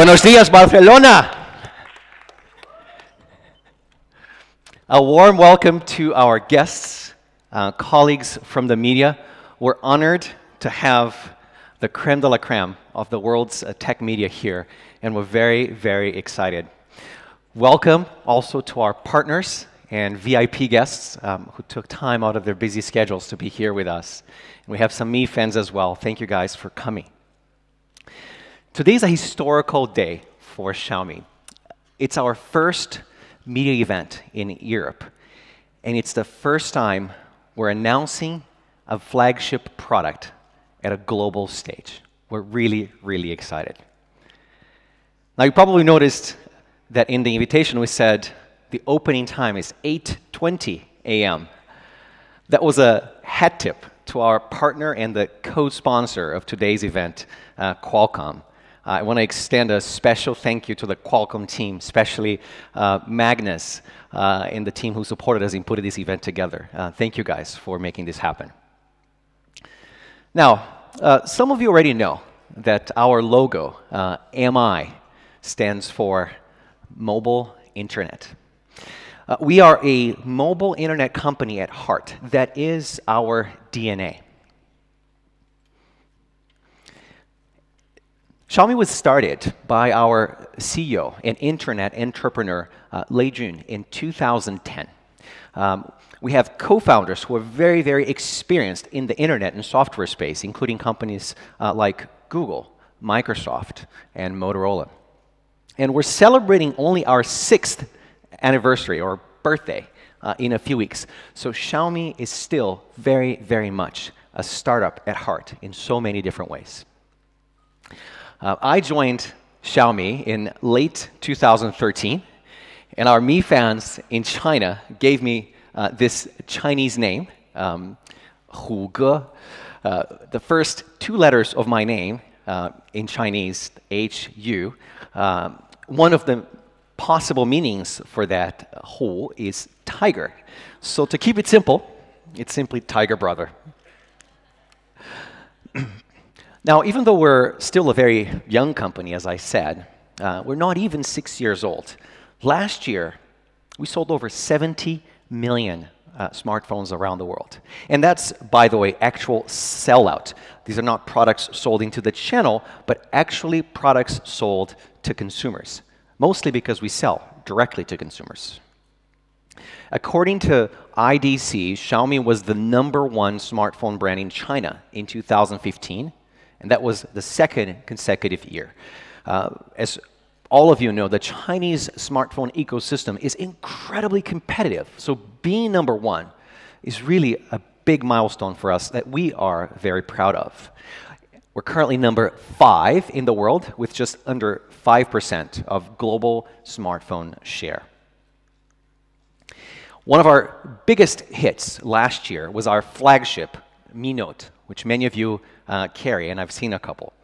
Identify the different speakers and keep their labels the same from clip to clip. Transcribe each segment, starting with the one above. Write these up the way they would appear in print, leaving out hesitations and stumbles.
Speaker 1: Buenos días, Barcelona! A warm welcome to our guests, colleagues from the media. We're honored to have the creme de la creme of the world's tech media here, and we're very, very excited. Welcome also to our partners and VIP guests who took time out of their busy schedules to be here with us. And we have some Mi fans as well. Thank you guys for coming. Today's a historical day for Xiaomi. It's our first media event in Europe, and it's the first time we're announcing a flagship product at a global stage. We're really, really excited. Now, you probably noticed that in the invitation we said the opening time is 8:20 a.m. That was a hat tip to our partner and the co-sponsor of today's event, Qualcomm. I want to extend a special thank you to the Qualcomm team, especially Magnus and the team who supported us in putting this event together. Thank you guys for making this happen. Now, some of you already know that our logo, MI, stands for Mobile Internet. We are a mobile internet company at heart. That is our DNA. Xiaomi was started by our CEO and internet entrepreneur, Lei Jun, in 2010. We have co-founders who are very, very experienced in the internet and software space, including companies like Google, Microsoft, and Motorola. And we're celebrating only our 6th anniversary or birthday in a few weeks. So Xiaomi is still very, very much a startup at heart in so many different ways. I joined Xiaomi in late 2013, and our Mi fans in China gave me this Chinese name, Hu Ge. The first 2 letters of my name in Chinese, H-U. One of the possible meanings for that Hu is tiger. So to keep it simple, it's simply Tiger Brother. Now, even though we're still a very young company, as I said, we're not even 6 years old. Last year, we sold over 70 million smartphones around the world. And that's, by the way, actual sellout. These are not products sold into the channel, but actually products sold to consumers, mostly because we sell directly to consumers. According to IDC, Xiaomi was the #1 smartphone brand in China in 2015. And that was the 2nd consecutive year. As all of you know, the Chinese smartphone ecosystem is incredibly competitive. So being #1 is really a big milestone for us that we are very proud of. We're currently #5 in the world with just under 5% of global smartphone share. One of our biggest hits last year was our flagship, Mi Note, which many of you carry, and I've seen a couple.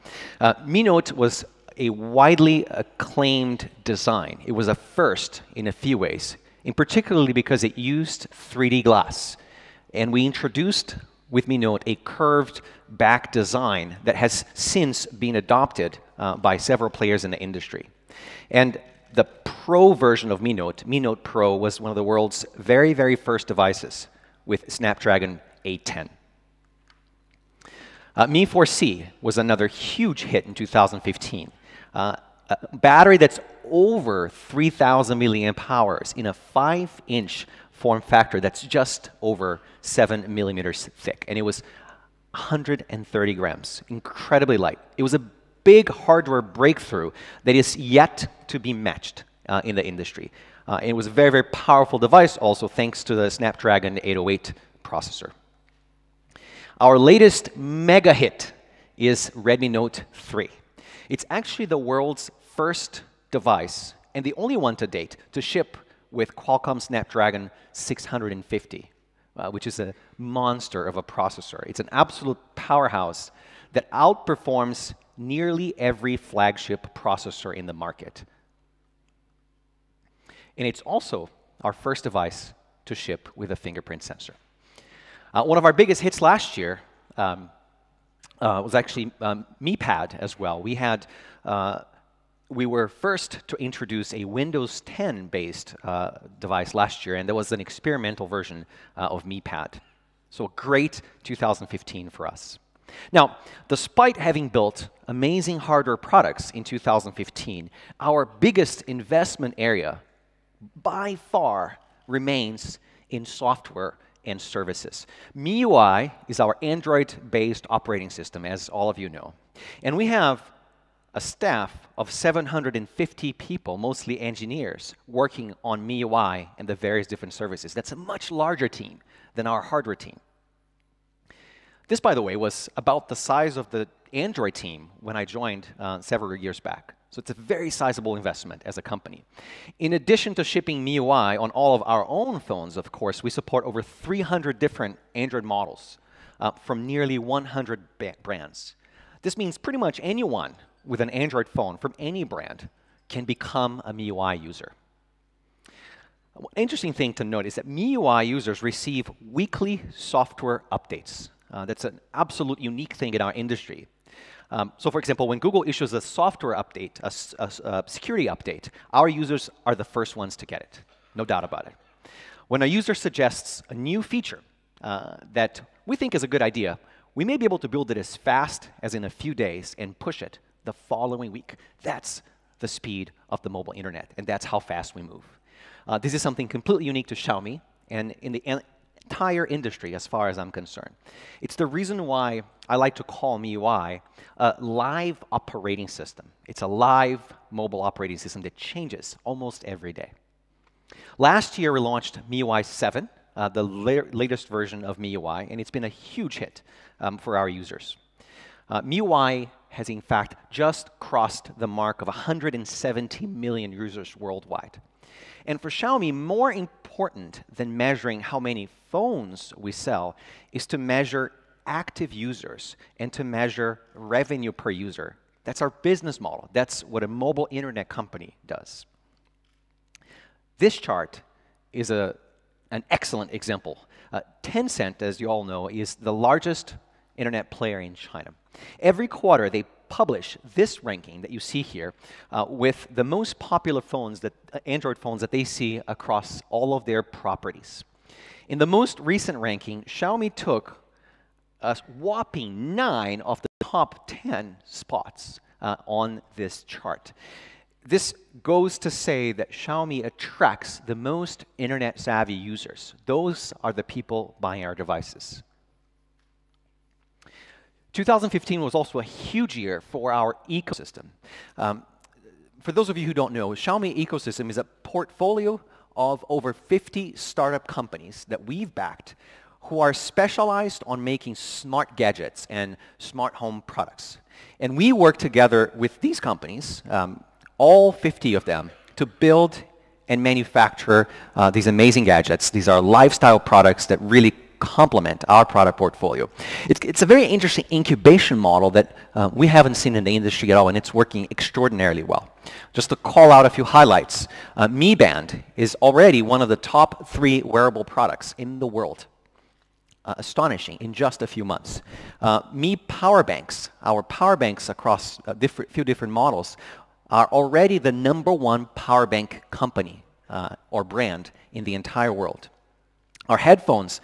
Speaker 1: Mi Note was a widely acclaimed design. It was a first in a few ways, in particularly because it used 3D glass. And we introduced with Mi Note a curved back design that has since been adopted by several players in the industry. And the Pro version of Mi Note Pro, was one of the world's very, very first devices with Snapdragon 810. Mi 4C was another huge hit in 2015. A battery that's over 3,000 milliamp hours in a 5-inch form factor that's just over 7 millimeters thick. And it was 130 grams, incredibly light. It was a big hardware breakthrough that is yet to be matched in the industry. It was a very, very powerful device also, thanks to the Snapdragon 808 processor. Our latest mega hit is Redmi Note 3. It's actually the world's first device, and the only one to date, to ship with Qualcomm Snapdragon 650, which is a monster of a processor. It's an absolute powerhouse that outperforms nearly every flagship processor in the market. And it's also our first device to ship with a fingerprint sensor. One of our biggest hits last year was actually Mi Pad as well. We had we were first to introduce a Windows 10-based device last year, and that was an experimental version of Mi Pad. So a great 2015 for us. Now, despite having built amazing hardware products in 2015, our biggest investment area by far remains in software and services. MIUI is our Android-based operating system, as all of you know. And we have a staff of 750 people, mostly engineers, working on MIUI and the various different services. That's a much larger team than our hardware team. This, by the way, was about the size of the Android team when I joined several years back. So it's a very sizable investment as a company. In addition to shipping MIUI on all of our own phones, of course, we support over 300 different Android models from nearly 100 brands. This means pretty much anyone with an Android phone from any brand can become a MIUI user. An interesting thing to note is that MIUI users receive weekly software updates. That's an absolute unique thing in our industry. So for example, when Google issues a software update, a security update, our users are the first ones to get it, no doubt about it. When a user suggests a new feature that we think is a good idea, we may be able to build it as fast as in a few days and push it the following week. That's the speed of the mobile internet, and that's how fast we move. This is something completely unique to Xiaomi and in the entire industry as far as I'm concerned. It's the reason why I like to call MIUI a live operating system. It's a live mobile operating system that changes almost every day. Last year we launched MIUI 7, the latest version of MIUI, and it's been a huge hit for our users. MIUI has in fact just crossed the mark of 170 million users worldwide. And for Xiaomi, more important than measuring how many phones we sell is to measure active users and to measure revenue per user. That's our business model. That's what a mobile internet company does. This chart is an excellent example. Tencent, as you all know, is the largest internet player in China. Every quarter, they publish this ranking that you see here with the most popular phones, Android phones that they see across all of their properties. In the most recent ranking, Xiaomi took a whopping 9 of the top 10 spots on this chart. This goes to say that Xiaomi attracts the most internet-savvy users. Those are the people buying our devices. 2015 was also a huge year for our ecosystem. For those of you who don't know, Xiaomi ecosystem is a portfolio of over 50 startup companies that we've backed who are specialized on making smart gadgets and smart home products. And we work together with these companies, all 50 of them, to build and manufacture these amazing gadgets. These are lifestyle products that really complement our product portfolio. It's a very interesting incubation model that we haven't seen in the industry at all, and it's working extraordinarily well. Just to call out a few highlights, Mi Band is already one of the top 3 wearable products in the world. Astonishing in just a few months. Mi Power Banks, our power banks across a few different models, are already the #1 power bank company or brand in the entire world. Our headphones,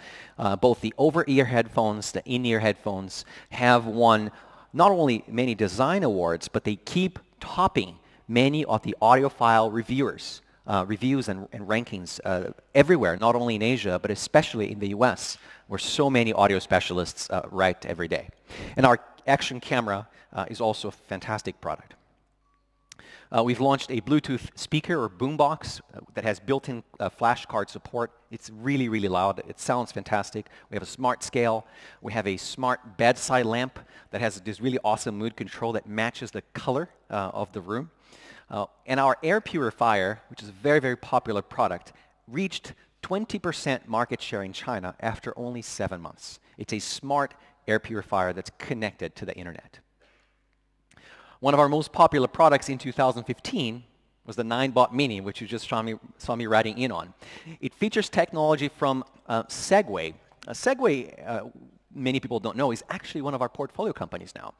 Speaker 1: both the over-ear headphones, the in-ear headphones, have won not only many design awards, but they keep topping many of the audiophile reviews and rankings everywhere, not only in Asia, but especially in the US, where so many audio specialists write every day. And our action camera is also a fantastic product. We've launched a Bluetooth speaker or boombox that has built-in flash card support. It's really, really loud. It sounds fantastic. We have a smart scale. We have a smart bedside lamp that has this really awesome mood control that matches the color of the room. And our air purifier, which is a very, very popular product, reached 20% market share in China after only 7 months. It's a smart air purifier that's connected to the internet. One of our most popular products in 2015 was the 9-bot Mini, which you just saw me riding in on. It features technology from Segway. Segway many people don't know, is actually one of our portfolio companies now.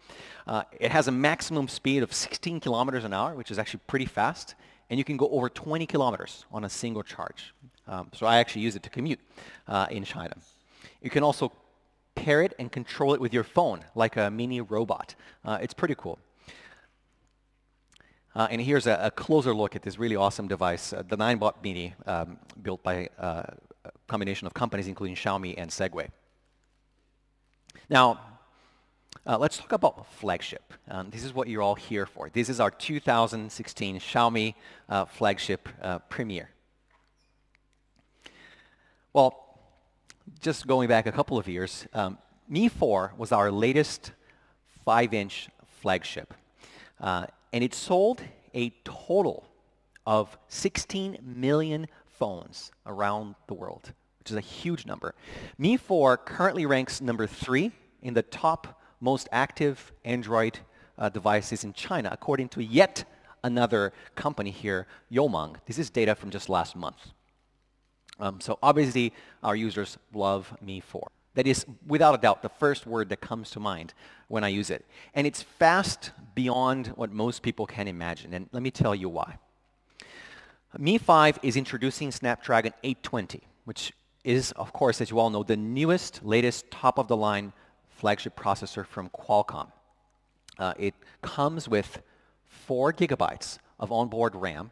Speaker 1: It has a maximum speed of 16 kilometers an hour, which is actually pretty fast, and you can go over 20 kilometers on a single charge. So I actually use it to commute in China. You can also pair it and control it with your phone, like a mini robot. It's pretty cool. And here's a closer look at this really awesome device, the 9-bot Mini, built by a combination of companies including Xiaomi and Segway. Now, let's talk about flagship. This is what you're all here for. This is our 2016 Xiaomi flagship premiere. Well, just going back a couple of years, Mi 4 was our latest 5-inch flagship. And it sold a total of 16 million phones around the world, which is a huge number. Mi 4 currently ranks number 3 in the top most active Android devices in China, according to yet another company here, Yomang. This is data from just last month. So obviously, our users love Mi 4. That is, without a doubt, the first word that comes to mind when I use it. And it's fast beyond what most people can imagine, and let me tell you why. Mi 5 is introducing Snapdragon 820, which is, of course, as you all know, the newest, latest, top-of-the-line flagship processor from Qualcomm. It comes with 4 gigabytes of onboard RAM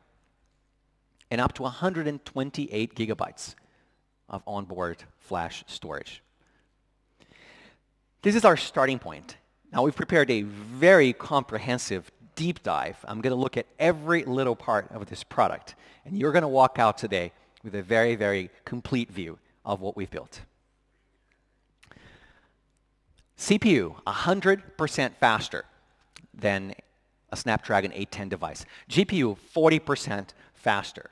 Speaker 1: and up to 128 gigabytes of onboard flash storage. This is our starting point. Now we've prepared a very comprehensive deep dive. I'm going to look at every little part of this product, and you're going to walk out today with a very, very complete view of what we've built. CPU, 100% faster than a Snapdragon 810 device. GPU, 40% faster.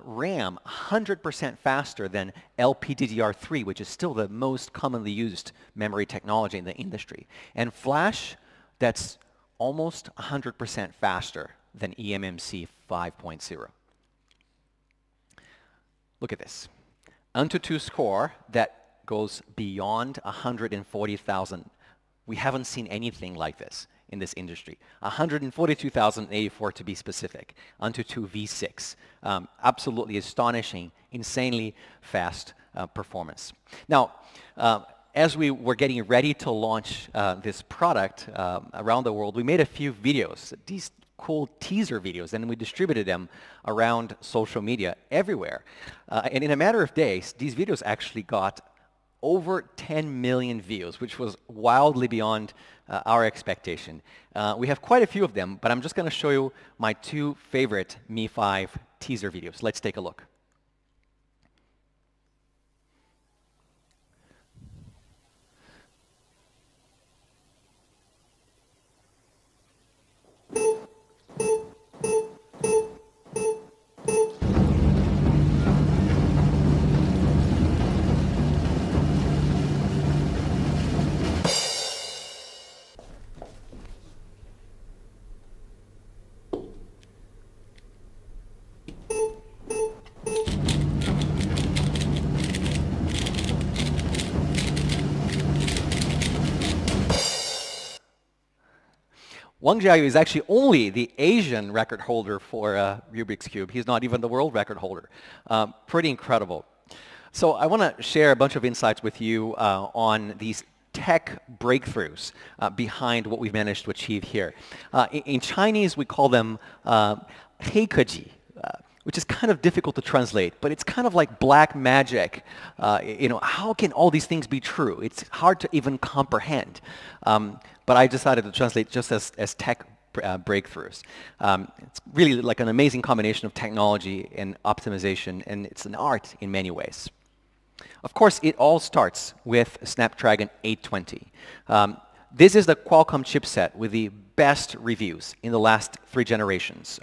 Speaker 1: RAM, 100% faster than LPDDR3, which is still the most commonly used memory technology in the industry. And flash, that's almost 100% faster than eMMC 5.0. Look at this. AnTuTu score that goes beyond 140,000. We haven't seen anything like this in this industry. 142,084 to be specific. AnTuTu V6. Absolutely astonishing, insanely fast performance. Now, as we were getting ready to launch this product around the world, we made a few videos, these cool teaser videos, and we distributed them around social media everywhere. And in a matter of days, these videos actually got over 10 million views, which was wildly beyond our expectation. We have quite a few of them, but I'm just going to show you my 2 favorite Mi 5 teaser videos. Let's take a look. Wang Jiayu is actually only the Asian record holder for Rubik's Cube. He's not even the world record holder. Pretty incredible. So I want to share a bunch of insights with you on these tech breakthroughs behind what we've managed to achieve here. In Chinese, we call them heikeji, which is kind of difficult to translate, but it's kind of like black magic. How can all these things be true? It's hard to even comprehend. But I decided to translate just as tech breakthroughs. It's really like an amazing combination of technology and optimization, and it's an art in many ways. Of course, it all starts with Snapdragon 820. This is the Qualcomm chipset with the best reviews in the last 3 generations.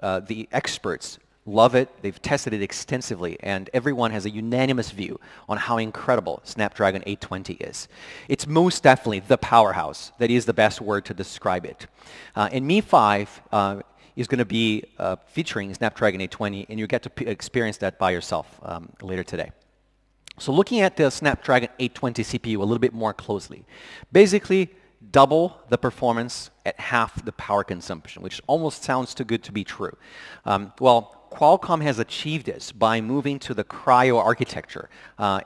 Speaker 1: The experts love it. They've tested it extensively, and everyone has a unanimous view on how incredible Snapdragon 820 is. It's most definitely the powerhouse. That is the best word to describe it. And Mi 5 is going to be featuring Snapdragon 820, and you get to experience that by yourself later today. So looking at the Snapdragon 820 CPU a little bit more closely, basically double the performance at half the power consumption, which almost sounds too good to be true. Well, Qualcomm has achieved this by moving to the Cryo architecture,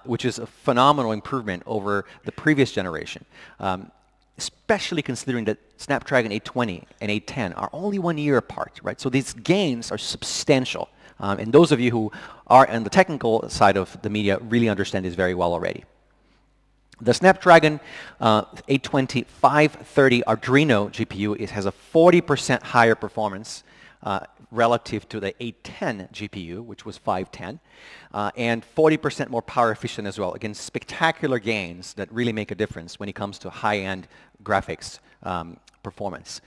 Speaker 1: which is a phenomenal improvement over the previous generation, especially considering that Snapdragon 820 and 810 are only 1 year apart, right? So these gains are substantial. And those of you who are on the technical side of the media really understand this very well already. The Snapdragon 820 530 Adreno GPU has a 40% higher performance relative to the 810 GPU, which was 510, and 40% more power efficient as well. Again, spectacular gains that really make a difference when it comes to high-end graphics performance.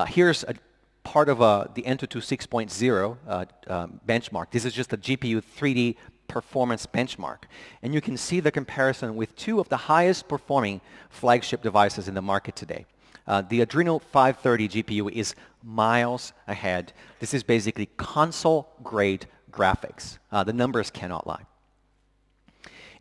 Speaker 1: Here's a part of the Antutu 6.0 benchmark. This is just a GPU 3D performance benchmark. And you can see the comparison with two of the highest performing flagship devices in the market today. The Adreno 530 GPU is miles ahead. This is basically console-grade graphics. The numbers cannot lie.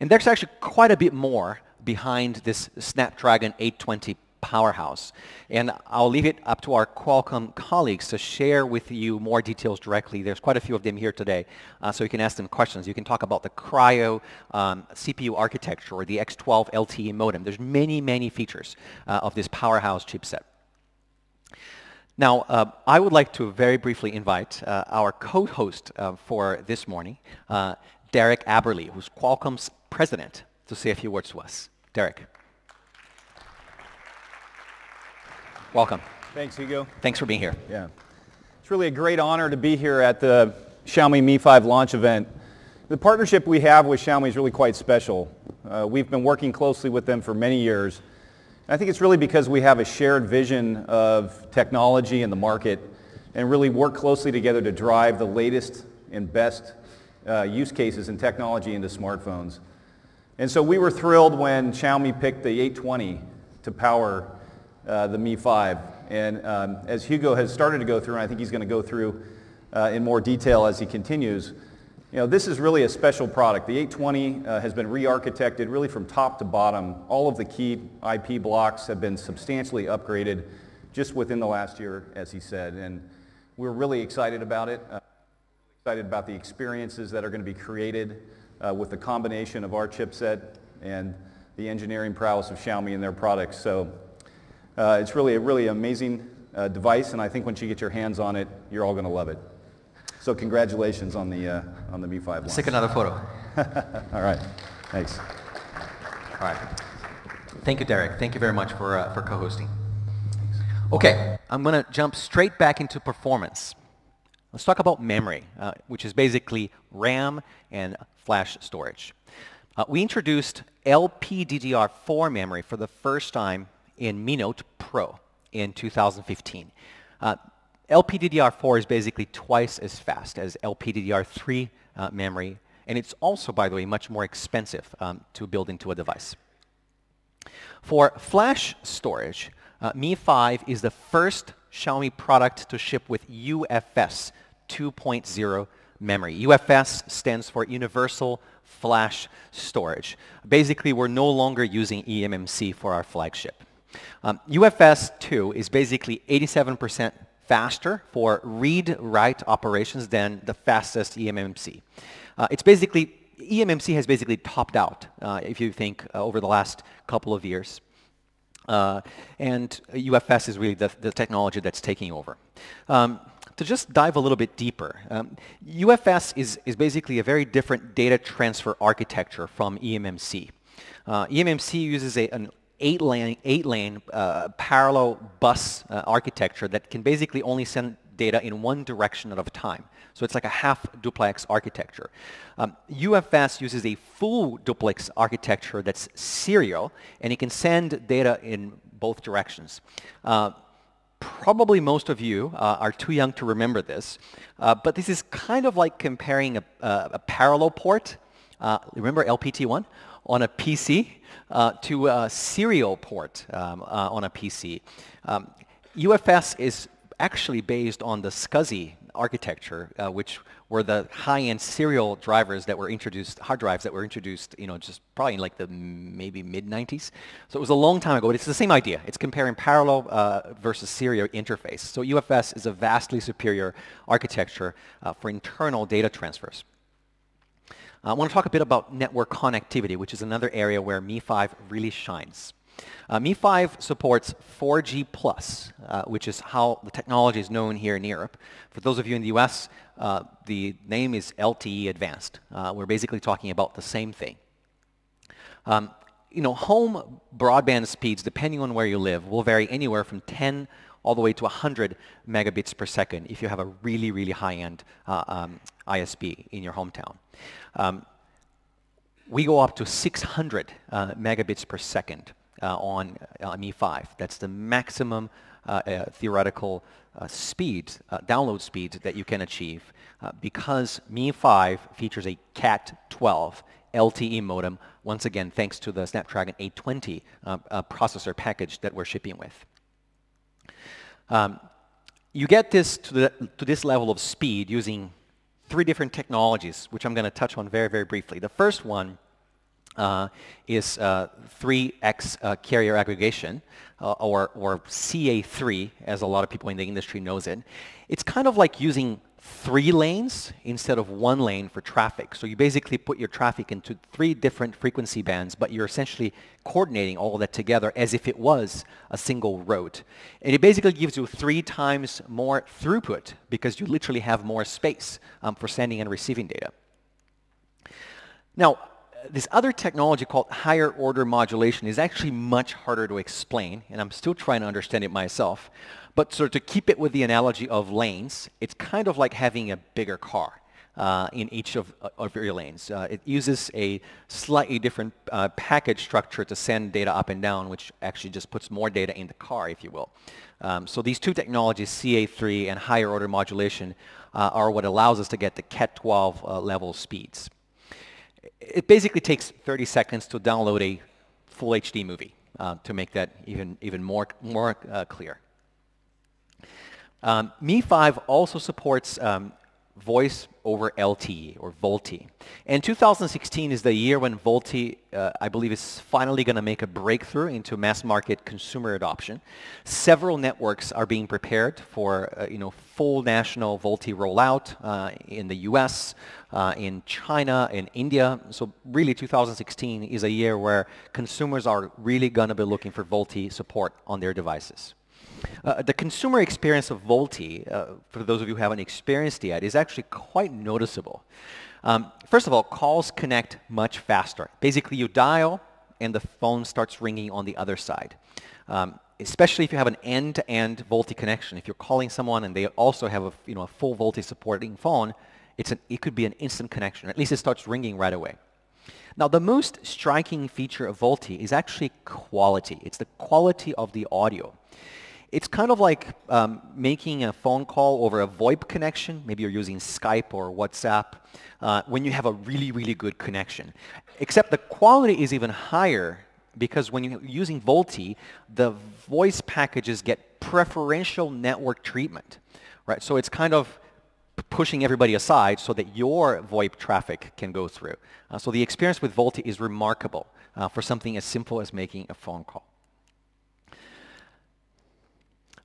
Speaker 1: And there's actually quite a bit more behind this Snapdragon 820 powerhouse. And I'll leave it up to our Qualcomm colleagues to share with you more details directly. There's quite a few of them here today, so you can ask them questions. You can talk about the Cryo CPU architecture or the X12 LTE modem. There's many, many features of this powerhouse chipset. Now, I would like to very briefly invite our co-host for this morning, Derek Aberle, who's Qualcomm's president, to say a few words to us. Derek. Welcome.
Speaker 2: Thanks, Hugo.
Speaker 1: Thanks for being here.
Speaker 2: Yeah. It's really a great honor to be here at the Xiaomi Mi 5 launch event. The partnership we have with Xiaomi is really quite special. We've been working closely with them for many years. I think it's really because we have a shared vision of technology in the market and really work closely together to drive the latest and best use cases and technology into smartphones. And so we were thrilled when Xiaomi picked the 820 to power the Mi 5. And as Hugo has started to go through, and I think he's going to go through in more detail as he continues, you know, this is really a special product. The 820 has been re-architected really from top to bottom. All of the key IP blocks have been substantially upgraded just within the last year, as he said. And we're really excited about it. Excited about the experiences that are going to be created with the combination of our chipset and the engineering prowess of Xiaomi and their products. So it's really a really amazing device, and I think once you get your hands on it, you're all going to love it. So congratulations on the Mi 5 launch.
Speaker 1: Let's take another photo.
Speaker 2: All right. Thanks.
Speaker 1: All right. Thank you, Derek. Thank you very much for co-hosting. Okay, I'm going to jump straight back into performance. Let's talk about memory, which is basically RAM and flash storage. We introduced LPDDR4 memory for the first time in Mi Note Pro in 2015. LPDDR4 is basically twice as fast as LPDDR3 memory, and it's also, by the way, much more expensive to build into a device. For flash storage, Mi 5 is the first Xiaomi product to ship with UFS 2.0 memory. UFS stands for Universal Flash Storage. Basically, we're no longer using eMMC for our flagship. UFS 2 is basically 87% faster for read-write operations than the fastest eMMC. It's basically, eMMC has basically topped out, if you think, over the last couple of years. And UFS is really the technology that's taking over. To just dive a little bit deeper, UFS is basically a very different data transfer architecture from eMMC. eMMC uses an eight-lane parallel bus architecture that can basically only send data in one direction at a time. So it's like a half duplex architecture. UFS uses a full duplex architecture that's serial, and it can send data in both directions. Probably most of you are too young to remember this, but this is kind of like comparing a parallel port, remember LPT1, on a PC to a serial port on a PC. UFS is actually based on the SCSI architecture, which were the high-end serial drivers that were introduced, hard drives that were introduced, just probably in like the maybe mid-90s. So it was a long time ago, but it's the same idea. It's comparing parallel versus serial interface. So UFS is a vastly superior architecture for internal data transfers. I want to talk a bit about network connectivity, which is another area where MI5 really shines. MI5 supports 4G+, which is how the technology is known here in Europe. For those of you in the US, the name is LTE Advanced. We're basically talking about the same thing. Home broadband speeds, depending on where you live, will vary anywhere from 10 all the way to 100 megabits per second if you have a really, really high-end ISP in your hometown. We go up to 600 megabits per second on MI5. That's the maximum theoretical download speed that you can achieve because MI5 features a Cat12 LTE modem, once again thanks to the Snapdragon 820 processor package that we're shipping with. You get this to this level of speed using 3 different technologies, which I'm going to touch on very, very briefly. The first one is 3x carrier aggregation, or CA3, as a lot of people in the industry knows it. It's kind of like using 3 lanes instead of 1 lane for traffic. So you basically put your traffic into 3 different frequency bands, but you're essentially coordinating all of that together as if it was a single road. And it basically gives you 3 times more throughput because you literally have more space for sending and receiving data. Now, this other technology called higher order modulation is actually much harder to explain, and I'm still trying to understand it myself. But sort of to keep it with the analogy of lanes, it's kind of like having a bigger car in each of your lanes. It uses a slightly different package structure to send data up and down, which actually just puts more data in the car, if you will. So these 2 technologies, CA3 and higher order modulation, are what allows us to get the Cat12 level speeds. It basically takes 30 seconds to download a full HD movie, to make that even more clear. MI5 also supports voice over LTE, or VoLTE. And 2016 is the year when VoLTE, I believe, is finally going to make a breakthrough into mass market consumer adoption. Several networks are being prepared for full national VoLTE rollout in the US, in China, in India. So really 2016 is a year where consumers are really going to be looking for VoLTE support on their devices. The consumer experience of VoLTE, for those of you who haven't experienced it yet, is actually quite noticeable. First of all, calls connect much faster. Basically, you dial and the phone starts ringing on the other side. Especially if you have an end-to-end VoLTE connection. If you're calling someone and they also have a full VoLTE supporting phone, it could be an instant connection. At least it starts ringing right away. Now, the most striking feature of VoLTE is actually quality. It's the quality of the audio. It's kind of like making a phone call over a VoIP connection. Maybe you're using Skype or WhatsApp when you have a really, really good connection. Except the quality is even higher because when you're using VoLTE, the voice packages get preferential network treatment, right? So it's kind of pushing everybody aside so that your VoIP traffic can go through. So the experience with VoLTE is remarkable for something as simple as making a phone call.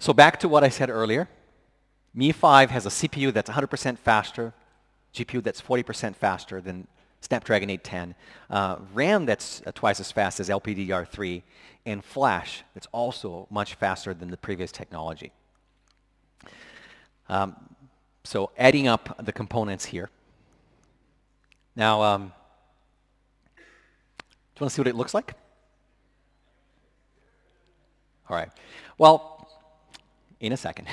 Speaker 1: So back to what I said earlier, MI5 has a CPU that's 100% faster, GPU that's 40% faster than Snapdragon 810, RAM that's twice as fast as LPDDR3, and flash that's also much faster than the previous technology. So adding up the components here. Now, do you want to see what it looks like? All right. Well, in a second.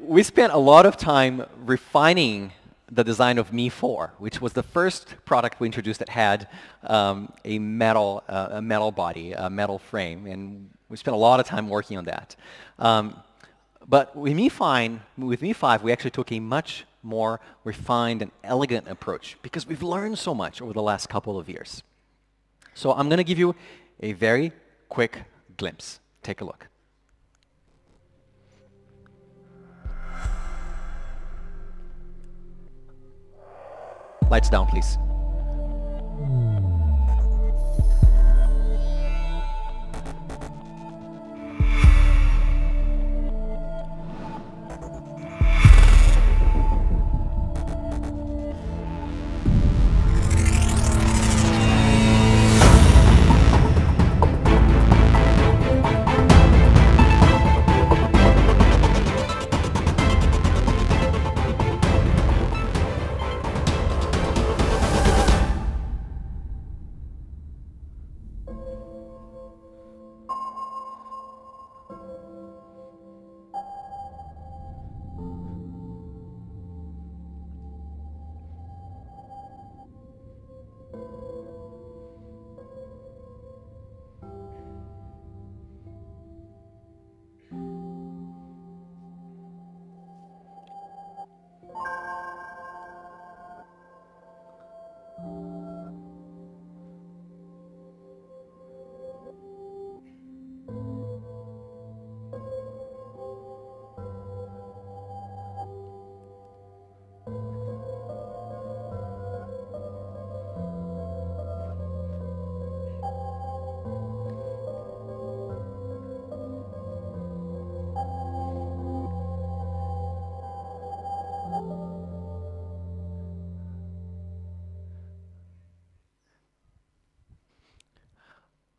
Speaker 1: We spent a lot of time refining the design of MI4, which was the first product we introduced that had a metal body, a metal frame, and we spent a lot of time working on that. But with MI5, we actually took a much more refined and elegant approach because we've learned so much over the last couple of years. So I'm going to give you a very quick glimpse. Take a look. Lights down, please.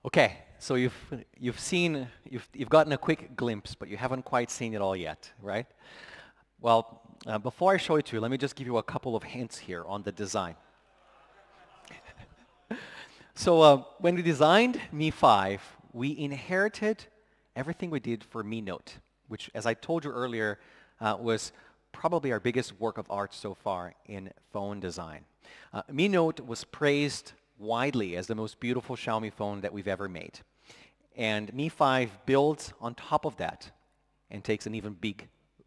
Speaker 1: Okay, so you've gotten a quick glimpse, but you haven't quite seen it all yet, right? Well, before I show it to you, let me just give you a couple of hints here on the design. So when we designed Mi 5, we inherited everything we did for Mi Note, which, as I told you earlier, was probably our biggest work of art so far in phone design. Mi Note was praised widely as the most beautiful Xiaomi phone that we've ever made. And Mi 5 builds on top of that and takes an even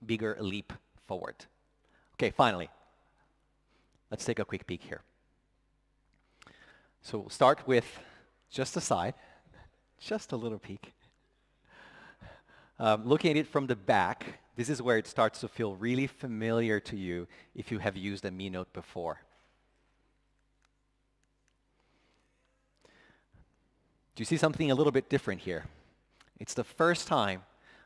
Speaker 1: bigger leap forward. Okay, finally, let's take a quick peek here. So we'll start with just a side, just a little peek. Looking at it from the back, this is where it starts to feel really familiar to you if you have used a Mi Note before. Do you see something a little bit different here? It's the first time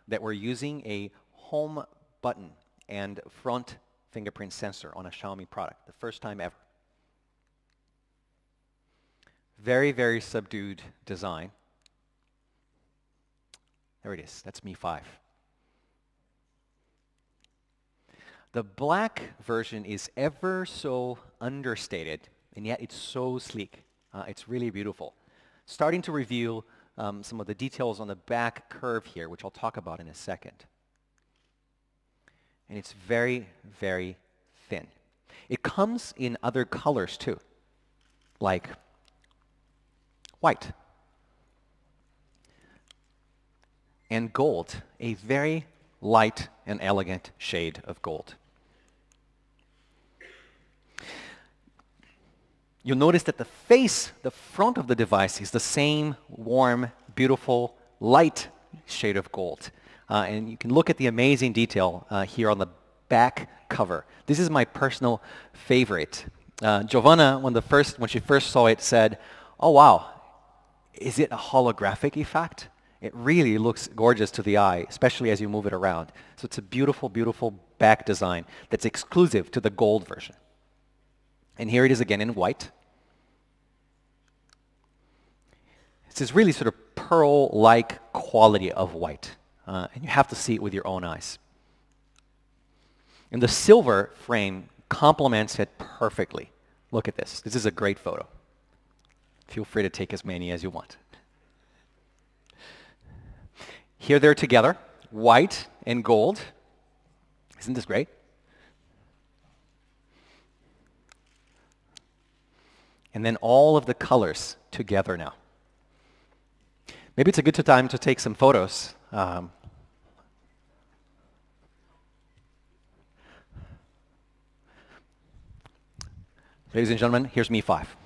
Speaker 1: that we're using a home button and front fingerprint sensor on a Xiaomi product. The first time ever. Very, very subdued design. There it is. That's Mi 5. The black version is ever so understated, and yet it's so sleek. It's really beautiful. Starting to reveal some of the details on the back curve here, which I'll talk about in a second. And it's very, very thin. It comes in other colors too, like white and gold, a very light and elegant shade of gold. You'll notice that the front of the device is the same warm, beautiful, light shade of gold. And you can look at the amazing detail here on the back cover. This is my personal favorite. Giovanna, when she first saw it, said, "Oh wow, is it a holographic effect?" It really looks gorgeous to the eye, especially as you move it around. So it's a beautiful, beautiful back design that's exclusive to the gold version. And here it is again in white. It's this really sort of pearl-like quality of white. And you have to see it with your own eyes. And the silver frame complements it perfectly. Look at this. This is a great photo. Feel free to take as many as you want. Here they're together, white and gold. Isn't this great? And then all of the colors together now. Maybe it's a good time to take some photos. Ladies and gentlemen, here's Mi 5.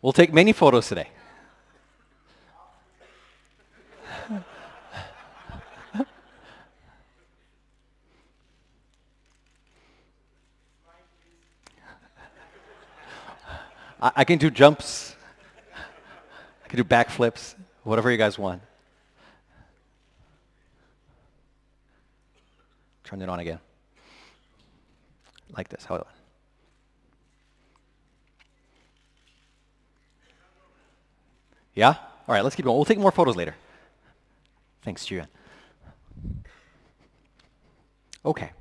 Speaker 1: We'll take many photos today. I can do jumps. I can do backflips, whatever you guys want. Turn it on again. Like this. How? Yeah? All right, let's keep going. We'll take more photos later. Thanks, Juan. Okay.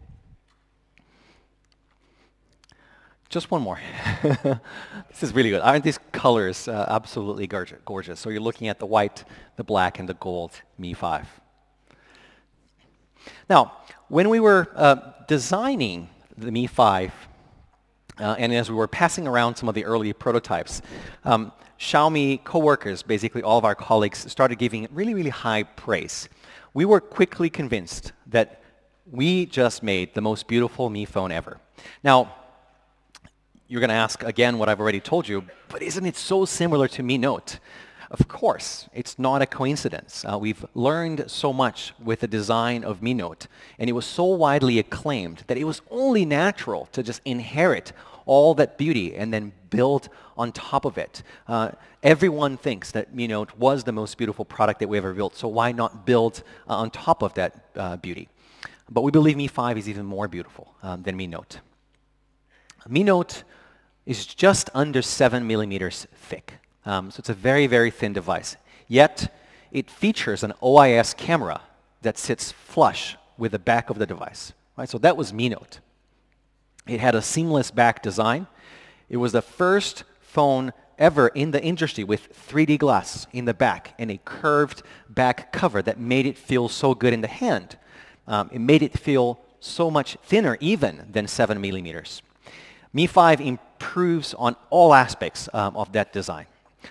Speaker 1: Just one more. This is really good. Aren't these colors absolutely gorgeous? So you're looking at the white, the black, and the gold Mi 5. Now, when we were designing the Mi 5, and as we were passing around some of the early prototypes, Xiaomi coworkers, basically all of our colleagues, started giving it really, really high praise. We were quickly convinced that we just made the most beautiful Mi phone ever. Now, you're going to ask again what I've already told you, but isn't it so similar to Mi Note? Of course, it's not a coincidence. We've learned so much with the design of Mi Note, and it was so widely acclaimed that it was only natural to just inherit all that beauty and then build on top of it. Everyone thinks that Mi Note was the most beautiful product that we ever built, so why not build on top of that beauty? But we believe Mi 5 is even more beautiful than Mi Note. Mi Note is just under 7 millimeters thick. So it's a very, very thin device. Yet, it features an OIS camera that sits flush with the back of the device. Right? So that was Mi Note. It had a seamless back design. It was the first phone ever in the industry with 3D glass in the back and a curved back cover that made it feel so good in the hand. It made it feel so much thinner even than 7 millimeters. Mi 5 improves on all aspects of that design.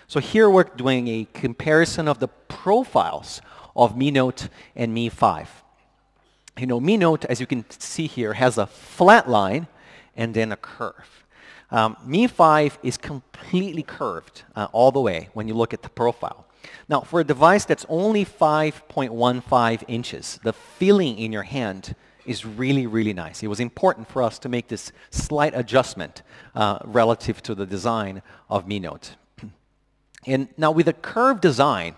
Speaker 1: So here we're doing a comparison of the profiles of Mi Note and Mi 5. You know, Mi Note, as you can see here, has a flat line and then a curve. Mi 5 is completely curved all the way when you look at the profile. Now, for a device that's only 5.15 inches, the feeling in your hand is really, really nice. It was important for us to make this slight adjustment relative to the design of Mi Note. And now with a curved design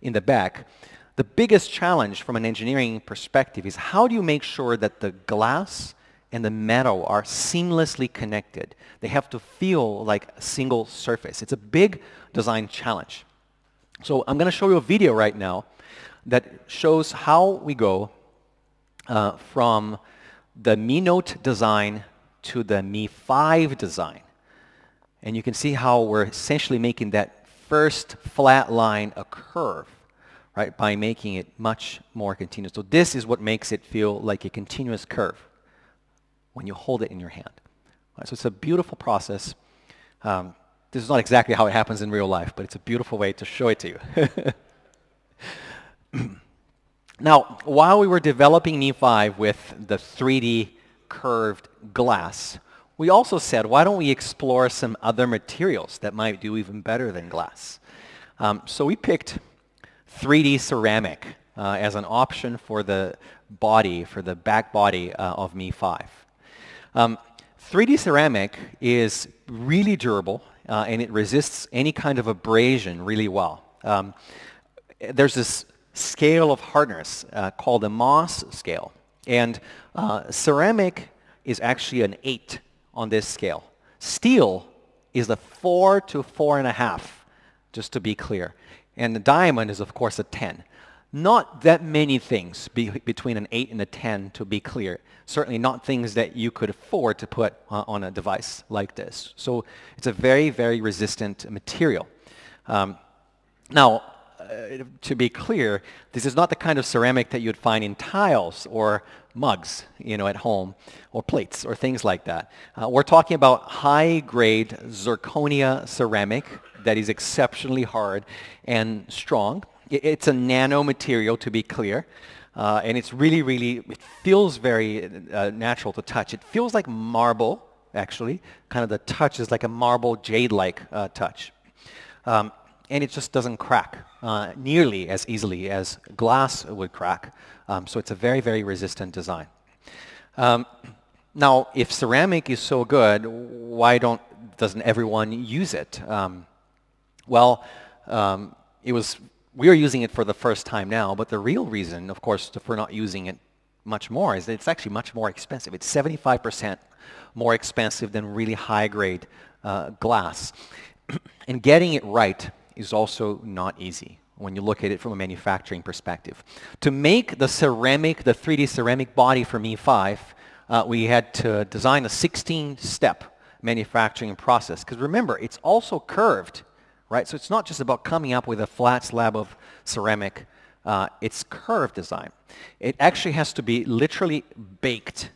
Speaker 1: in the back, the biggest challenge from an engineering perspective is how do you make sure that the glass and the metal are seamlessly connected? They have to feel like a single surface. It's a big design challenge. So I'm going to show you a video right now that shows how we go from the Mi Note design to the Mi 5 design. And you can see how we're essentially making that first flat line a curve, right, by making it much more continuous. So this is what makes it feel like a continuous curve when you hold it in your hand. Right, so it's a beautiful process. This is not exactly how it happens in real life, but it's a beautiful way to show it to you. Now, while we were developing Mi 5 with the 3D curved glass, we also said, why don't we explore some other materials that might do even better than glass? So we picked 3D ceramic as an option for the body, for the back body of Mi 5. 3D ceramic is really durable and it resists any kind of abrasion really well. There's this scale of hardness called the Mohs scale, and ceramic is actually an 8 on this scale. Steel is a 4 to 4.5, just to be clear. And the diamond is, of course, a 10. Not that many things between an 8 and a 10, to be clear. Certainly not things that you could afford to put on a device like this. So it's a very, very resistant material. Now, to be clear, this is not the kind of ceramic that you'd find in tiles or mugs, you know, at home, or plates or things like that. We're talking about high-grade zirconia ceramic that is exceptionally hard and strong. It's a nano material, to be clear, and it's really, really, it feels very natural to touch. It feels like marble, actually. Kind of the touch is like a marble jade-like touch. And it just doesn't crack nearly as easily as glass would crack. So it's a very, very resistant design. Now, if ceramic is so good, why doesn't everyone use it? Well, we are using it for the first time now, but the real reason, of course, for not using it much more is that it's actually much more expensive. It's 75% more expensive than really high-grade glass. And getting it right is also not easy when you look at it from a manufacturing perspective. To make the 3D ceramic body for Mi 5, we had to design a 16-step manufacturing process. Because remember, it's also curved, right? So it's not just about coming up with a flat slab of ceramic. It's curved design. It actually has to be literally baked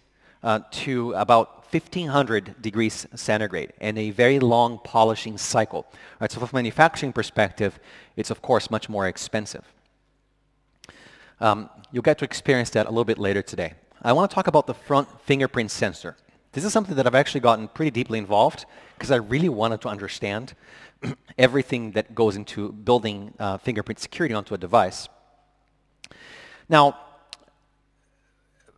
Speaker 1: to about 1500 degrees centigrade and a very long polishing cycle. Right, so from a manufacturing perspective, it's of course much more expensive. You'll get to experience that a little bit later today. I want to talk about the front fingerprint sensor. This is something that I've actually gotten pretty deeply involved because I really wanted to understand everything that goes into building fingerprint security onto a device. Now,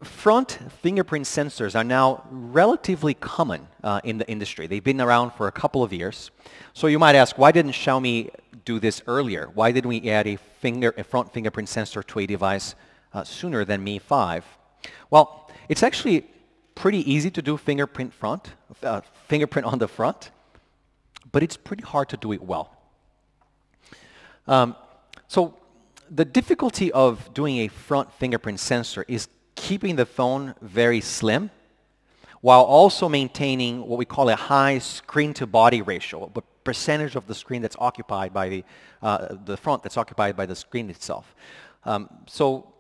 Speaker 1: front fingerprint sensors are now relatively common in the industry. They've been around for a couple of years. So you might ask, why didn't Xiaomi do this earlier? Why didn't we add a front fingerprint sensor to a device sooner than Mi 5? Well, it's actually pretty easy to do fingerprint on the front, but it's pretty hard to do it well. So the difficulty of doing a front fingerprint sensor is keeping the phone very slim while also maintaining what we call a high screen-to-body ratio, the percentage of the screen that's occupied by the front that's occupied by the screen itself. So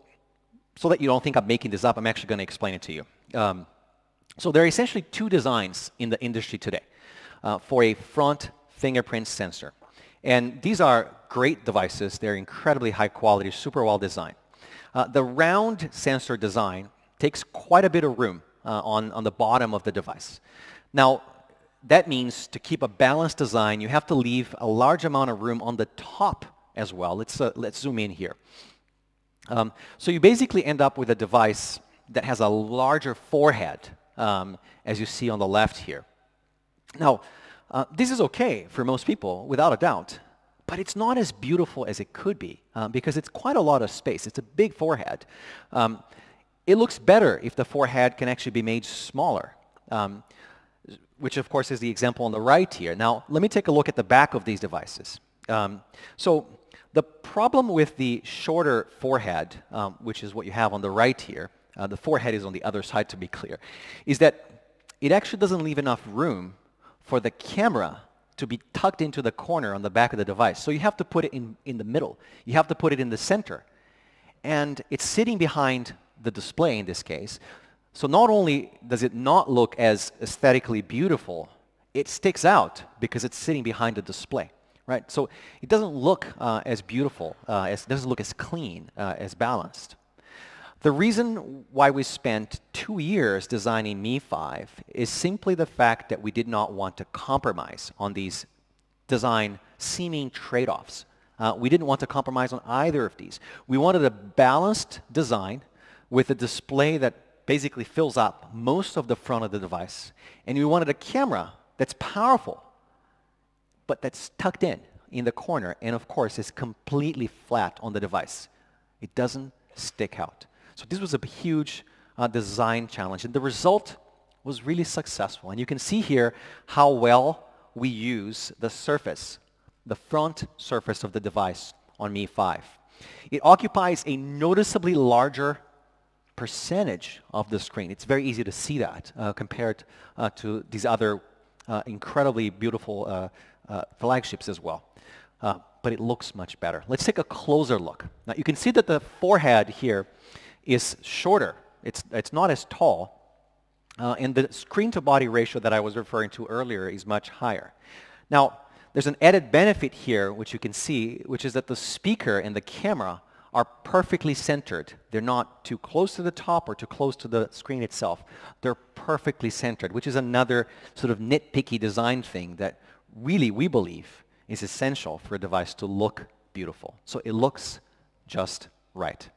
Speaker 1: that you don't think I'm making this up, I'm actually going to explain it to you. So there are essentially two designs in the industry today for a front fingerprint sensor. And these are great devices. They're incredibly high quality, super well designed. The round sensor design takes quite a bit of room on the bottom of the device. Now, that means to keep a balanced design, you have to leave a large amount of room on the top as well. Let's zoom in here. So you basically end up with a device that has a larger forehead, as you see on the left here. Now, this is okay for most people, without a doubt. But it's not as beautiful as it could be because it's quite a lot of space. It's a big forehead. It looks better if the forehead can actually be made smaller, which of course is the example on the right here. Now, let me take a look at the back of these devices. So the problem with the shorter forehead, which is what you have on the right here, the forehead is on the other side to be clear, is that it actually doesn't leave enough room for the camera to be tucked into the corner on the back of the device. So you have to put it in the middle. You have to put it in the center. And it's sitting behind the display in this case. So not only does it not look as aesthetically beautiful, it sticks out because it's sitting behind the display, right? So it doesn't look as beautiful, it doesn't look as clean, as balanced. The reason why we spent 2 years designing Mi 5 is simply the fact that we did not want to compromise on these design seeming trade-offs. We didn't want to compromise on either of these. We wanted a balanced design with a display that basically fills up most of the front of the device. And we wanted a camera that's powerful, but that's tucked in the corner, and of course is completely flat on the device. It doesn't stick out. So this was a huge design challenge, and the result was really successful. And you can see here how well we use the surface, the front surface of the device on Mi 5. It occupies a noticeably larger percentage of the screen. It's very easy to see that compared to these other incredibly beautiful flagships as well. But it looks much better. Let's take a closer look. Now you can see that the forehead here is shorter. It's not as tall. And the screen-to-body ratio that I was referring to earlier is much higher. Now, there's an added benefit here, which you can see, which is that the speaker and the camera are perfectly centered. They're not too close to the top or too close to the screen itself. They're perfectly centered, which is another sort of nitpicky design thing that really, we believe, is essential for a device to look beautiful. So it looks just right.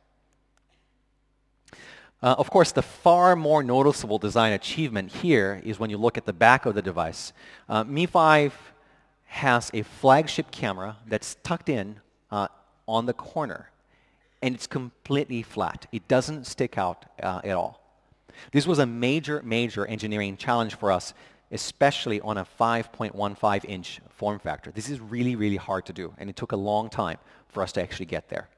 Speaker 1: Of course, the far more noticeable design achievement here is when you look at the back of the device. Mi 5 has a flagship camera that's tucked in on the corner, and it's completely flat. It doesn't stick out at all. This was a major, major engineering challenge for us, especially on a 5.15-inch form factor. This is really, really hard to do, and it took a long time for us to actually get there.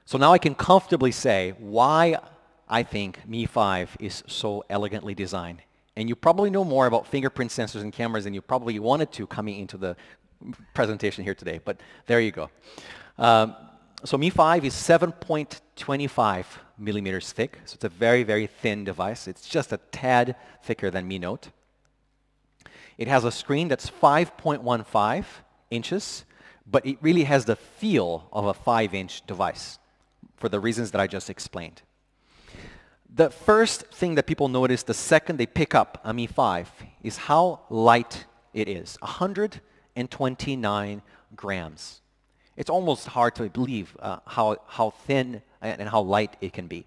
Speaker 1: So now I can comfortably say why I think Mi 5 is so elegantly designed. And you probably know more about fingerprint sensors and cameras than you probably wanted to coming into the presentation here today, but there you go. So Mi 5 is 7.25 millimeters thick, so it's a very, very thin device. It's just a tad thicker than Mi Note. It has a screen that's 5.15 inches, but it really has the feel of a 5-inch device for the reasons that I just explained. The first thing that people notice the second they pick up a Mi 5 is how light it is, 129 grams. It's almost hard to believe how thin and how light it can be.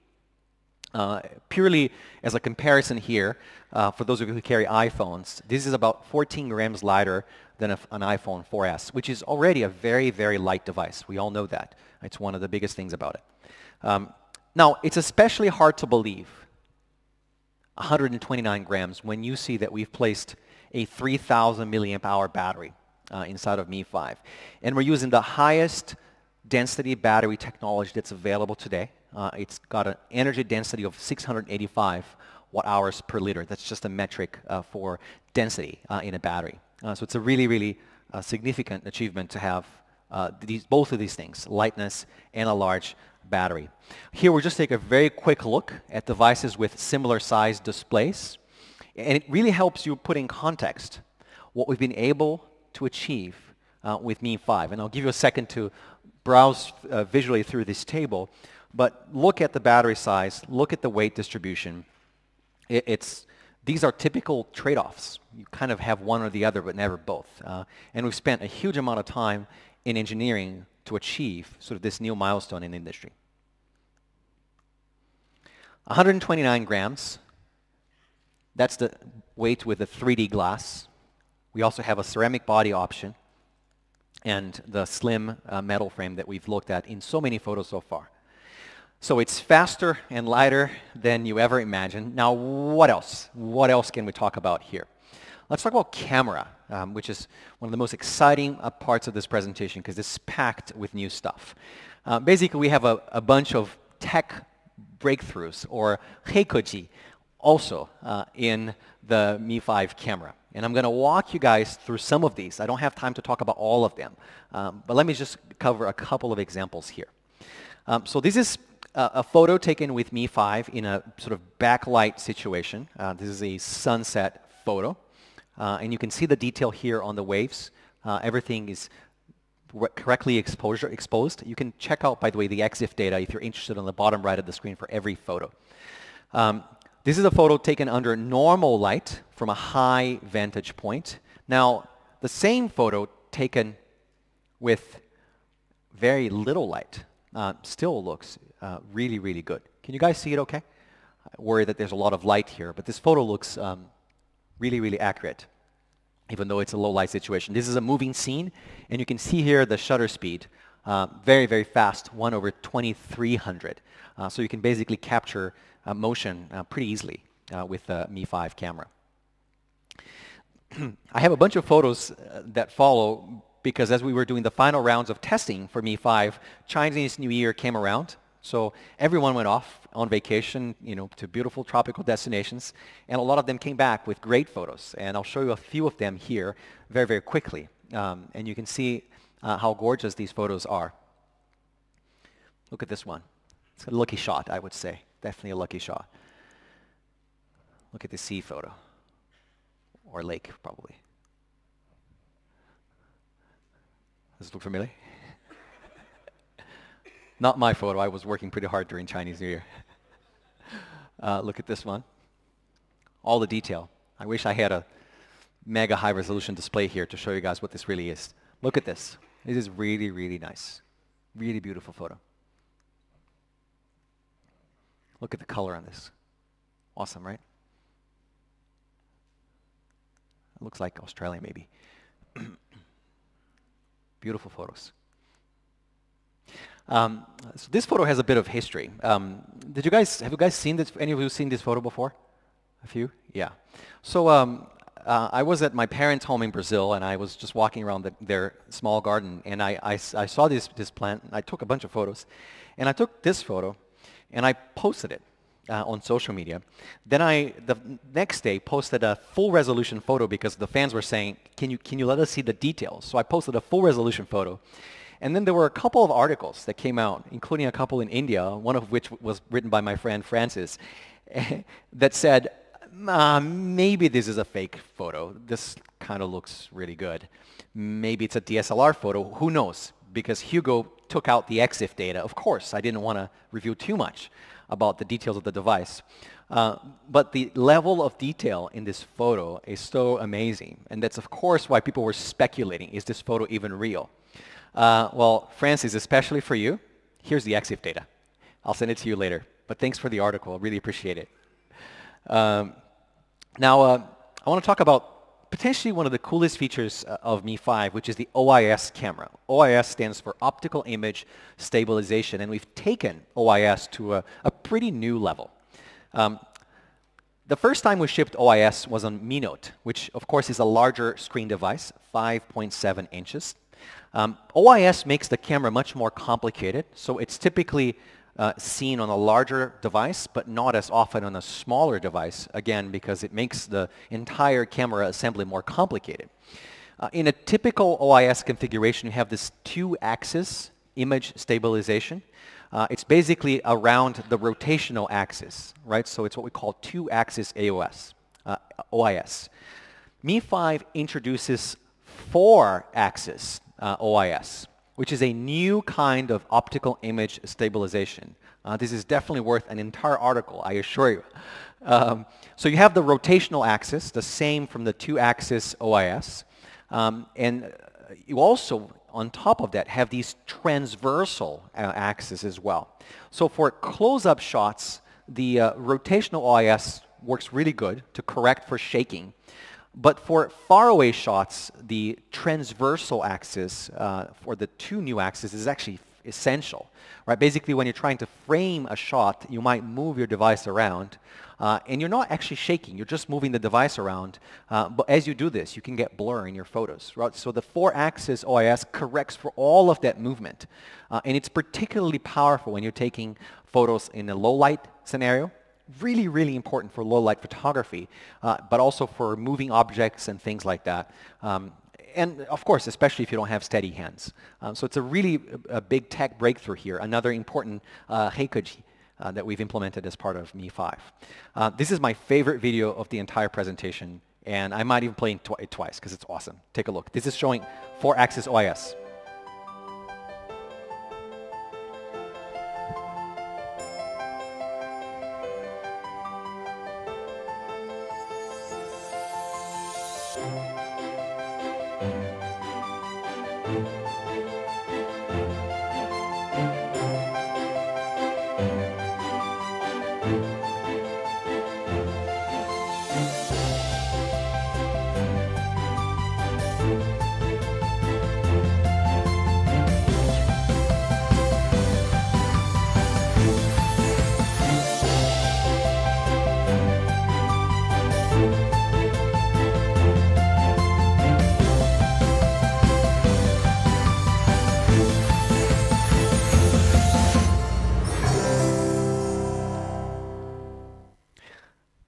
Speaker 1: Purely as a comparison here, for those of you who carry iPhones, this is about 14 grams lighter than an iPhone 4S, which is already a very, very light device. We all know that. It's one of the biggest things about it. Now, it's especially hard to believe 129 grams when you see that we've placed a 3,000 milliamp hour battery inside of Mi 5. And we're using the highest density battery technology that's available today. It's got an energy density of 685 watt-hours per liter. That's just a metric for density in a battery. So it's a really, really significant achievement to have both of these things, lightness and a large battery. Here we'll just take a very quick look at devices with similar size displays. And it really helps you put in context what we've been able to achieve with Mi 5. And I'll give you a second to browse visually through this table. But look at the battery size, look at the weight distribution. These are typical trade-offs. You kind of have one or the other, but never both. And we've spent a huge amount of time in engineering to achieve sort of this new milestone in the industry. 129 grams, that's the weight with the 3D glass. We also have a ceramic body option and the slim metal frame that we've looked at in so many photos so far. So it's faster and lighter than you ever imagined. Now, what else? What else can we talk about here? Let's talk about camera, which is one of the most exciting parts of this presentation because it's packed with new stuff. Basically, we have a bunch of tech breakthroughs, or heikoji, also in the Mi 5 camera. And I'm going to walk you guys through some of these. I don't have time to talk about all of them, but let me just cover a couple of examples here. So this is a photo taken with Mi 5 in a sort of backlight situation. This is a sunset photo. And you can see the detail here on the waves. Everything is correctly exposed. You can check out, by the way, the EXIF data if you're interested on the bottom right of the screen for every photo. This is a photo taken under normal light from a high vantage point. Now, the same photo taken with very little light still looks really, really good. Can you guys see it okay? I worry that there's a lot of light here, but this photo looks really, really accurate, even though it's a low light situation. This is a moving scene, and you can see here the shutter speed, very, very fast, 1/2300. So you can basically capture motion pretty easily with the Mi 5 camera. I have a bunch of photos that follow because as we were doing the final rounds of testing for Mi 5, Chinese New Year came around. So everyone went off on vacation, to beautiful tropical destinations, and a lot of them came back with great photos. And I'll show you a few of them here very, very quickly. And you can see how gorgeous these photos are. Look at this one. It's a lucky shot, I would say. Definitely a lucky shot. Look at the sea photo, or lake, probably. Does it look familiar? Not my photo. I was working pretty hard during Chinese New Year. Look at this one. All the detail. I wish I had a mega high resolution display here to show you guys what this really is. Look at this. This is really, really nice. Really beautiful photo. Look at the color on this. Awesome, right? It looks like Australia, maybe. Beautiful photos. So this photo has a bit of history. Have you guys seen this? Any of you seen this photo before? A few? Yeah. So I was at my parents' home in Brazil, and I was just walking around their small garden, and I saw this plant, and I took a bunch of photos. And I took this photo, and I posted it on social media. Then the next day, posted a full resolution photo because the fans were saying, can you let us see the details? So I posted a full resolution photo. And then there were a couple of articles that came out, including a couple in India, one of which was written by my friend Francis, that said, maybe this is a fake photo. This kind of looks really good. Maybe it's a DSLR photo. Who knows? Because Hugo took out the EXIF data. Of course, I didn't want to reveal too much about the details of the device. But the level of detail in this photo is so amazing. And that's, of course, why people were speculating, is this photo even real? Well, Francis, especially for you, here's the EXIF data. I'll send it to you later. But thanks for the article. I really appreciate it. Now, I want to talk about potentially one of the coolest features of Mi 5, which is the OIS camera. OIS stands for Optical Image Stabilization, and we've taken OIS to a pretty new level. The first time we shipped OIS was on Mi Note, which of course is a larger screen device, 5.7 inches. OIS makes the camera much more complicated, so it's typically seen on a larger device, but not as often on a smaller device, again, because it makes the entire camera assembly more complicated. In a typical OIS configuration, you have this two-axis image stabilization. It's basically around the rotational axis, right? So it's what we call two-axis OIS. Mi 5 introduces four-axis OIS, which is a new kind of optical image stabilization. This is definitely worth an entire article, I assure you. So you have the rotational axis, the same from the two-axis OIS, and you also, on top of that, have these transversal axes as well. So for close-up shots, the rotational OIS works really good to correct for shaking. But for faraway shots, the transversal axis for the two new axes is actually essential, right? Basically, when you're trying to frame a shot, you might move your device around, and you're not actually shaking. You're just moving the device around. But as you do this, you can get blur in your photos, right? So the four-axis OIS corrects for all of that movement, and it's particularly powerful when you're taking photos in a low-light scenario. Really, really important for low-light photography, but also for moving objects and things like that. And of course, especially if you don't have steady hands. So it's a really big tech breakthrough here, another important Heikoji that we've implemented as part of Mi 5. This is my favorite video of the entire presentation, and I might even play it twice because it's awesome. Take a look. This is showing four-axis OIS.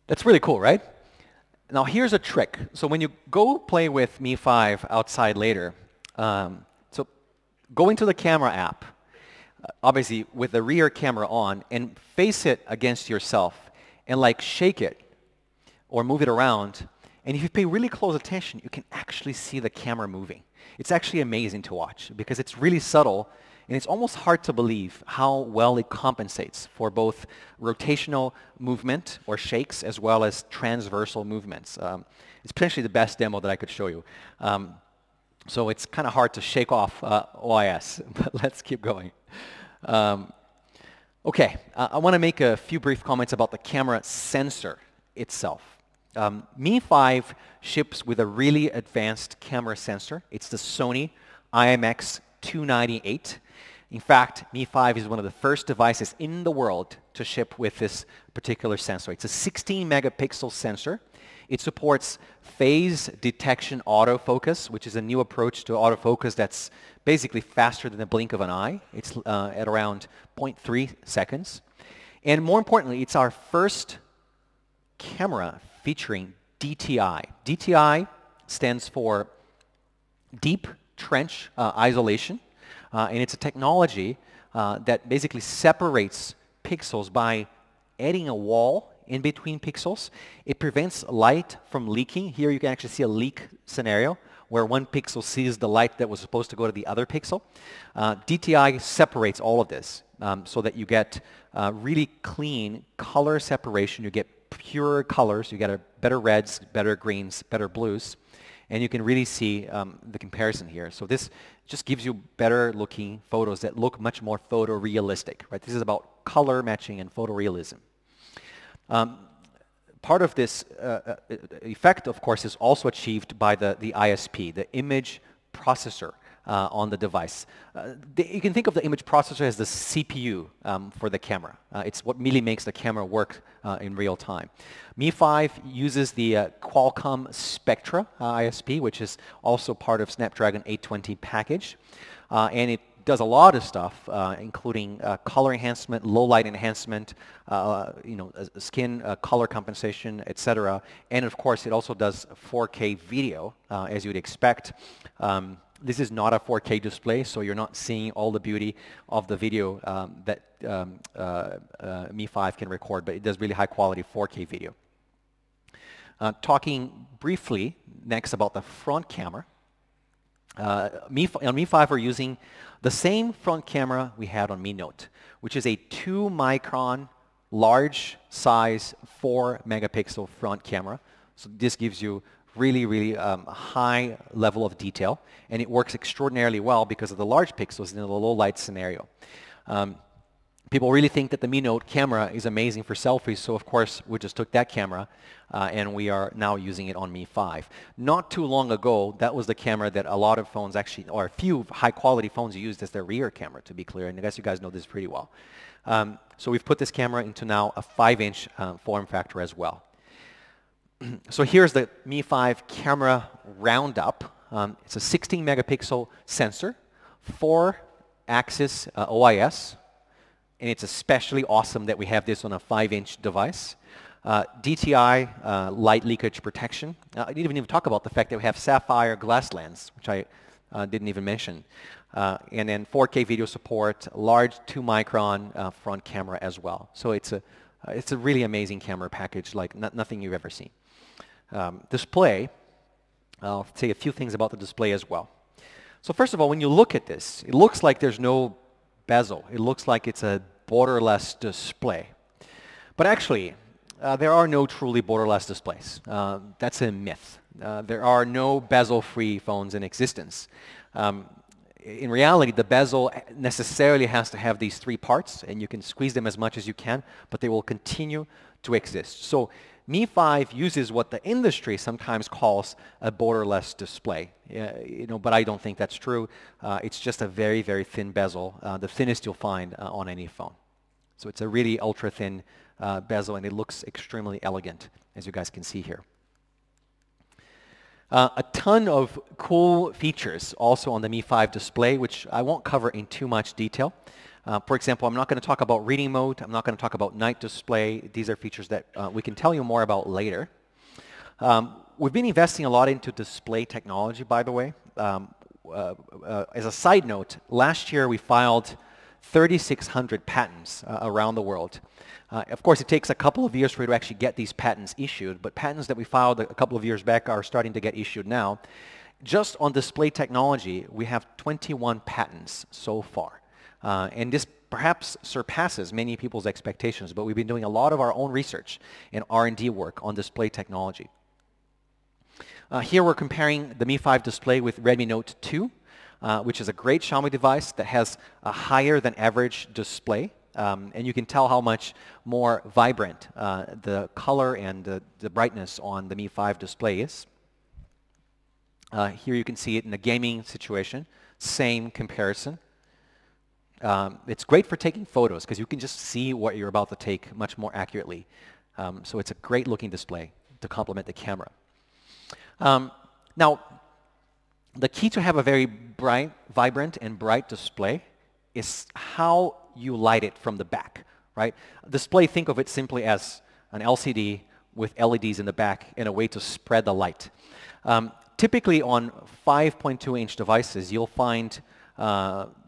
Speaker 1: That's really cool, right? Now here's a trick. So when you go play with Mi 5 outside later, so go into the camera app, obviously with the rear camera on, and face it against yourself, and like shake it or move it around. And if you pay really close attention, you can actually see the camera moving. It's actually amazing to watch because it's really subtle, and it's almost hard to believe how well it compensates for both rotational movement or shakes as well as transversal movements. It's potentially the best demo that I could show you. So it's kind of hard to shake off OIS, but let's keep going. Okay, I want to make a few brief comments about the camera sensor itself. Mi 5 ships with a really advanced camera sensor. It's the Sony IMX298. In fact, Mi 5 is one of the first devices in the world to ship with this particular sensor. It's a 16 megapixel sensor. It supports phase detection autofocus, which is a new approach to autofocus that's basically faster than the blink of an eye. It's at around 0.3 seconds. And more importantly, it's our first camera featuring DTI. DTI stands for Deep Trench Isolation. And it's a technology that basically separates pixels by adding a wall in between pixels. It prevents light from leaking. Here you can actually see a leak scenario where one pixel sees the light that was supposed to go to the other pixel. DTI separates all of this so that you get really clean color separation. You get pure colors. You get better reds, better greens, better blues. And you can really see the comparison here. So this just gives you better looking photos that look much more photorealistic, right? This is about color matching and photorealism. Part of this effect, of course, is also achieved by the ISP, the image processor on the device. You can think of the image processor as the CPU for the camera. It's what really makes the camera work in real time. Mi 5 uses the Qualcomm Spectra ISP, which is also part of Snapdragon 820 package. And it does a lot of stuff, including color enhancement, low light enhancement, skin color compensation, etc. And of course, it also does 4K video, as you'd expect. This is not a 4K display, so you're not seeing all the beauty of the video that Mi 5 can record, but it does really high quality 4K video. Talking briefly next about the front camera. On Mi 5 we're using the same front camera we had on Mi Note, which is a 2 micron large size 4 megapixel front camera. So this gives you really high level of detail, and it works extraordinarily well because of the large pixels in the low light scenario. People really think that the Mi Note camera is amazing for selfies, so of course we just took that camera and we are now using it on Mi 5. Not too long ago, that was the camera that a lot of phones actually, or a few high quality phones used as their rear camera, to be clear, and I guess you guys know this pretty well. So we've put this camera into now a 5-inch form factor as well. So here's the Mi 5 camera roundup. It's a 16 megapixel sensor, 4-axis OIS, and it's especially awesome that we have this on a 5-inch device. DTI light leakage protection. I didn't even talk about the fact that we have sapphire glass lens, which I didn't even mention. And then 4K video support, large 2 micron front camera as well. So it's a really amazing camera package like nothing you've ever seen. Display, I'll say a few things about the display as well. So first of all, when you look at this, it looks like there's no bezel. It looks like it's a borderless display. But actually, there are no truly borderless displays. That's a myth. There are no bezel-free phones in existence. In reality, the bezel necessarily has to have these 3 parts, and you can squeeze them as much as you can, but they will continue to exist. So Mi 5 uses what the industry sometimes calls a borderless display, but I don't think that's true. It's just a very thin bezel, the thinnest you'll find on any phone. So it's a really ultra-thin bezel, and it looks extremely elegant, as you guys can see here. A ton of cool features also on the Mi 5 display, which I won't cover in too much detail. For example, I'm not going to talk about reading mode. I'm not going to talk about night display. These are features that we can tell you more about later. We've been investing a lot into display technology, by the way. As a side note, last year we filed 3,600 patents around the world. Of course, it takes a couple of years for you to actually get these patents issued, but patents that we filed a couple of years back are starting to get issued now. Just on display technology, we have 21 patents so far. And this perhaps surpasses many people's expectations, but we've been doing a lot of our own research and R&D work on display technology. Here we're comparing the Mi 5 display with Redmi Note 2, which is a great Xiaomi device that has a higher than average display. And you can tell how much more vibrant the color and the brightness on the Mi 5 display is. Here you can see it in a gaming situation, same comparison. It's great for taking photos because you can just see what you're about to take much more accurately. So it's a great looking display to complement the camera. Now, the key to have a very bright, vibrant and bright display is how you light it from the back, right? Display, think of it simply as an LCD with LEDs in the back and a way to spread the light. Typically on 5.2-inch devices, you'll find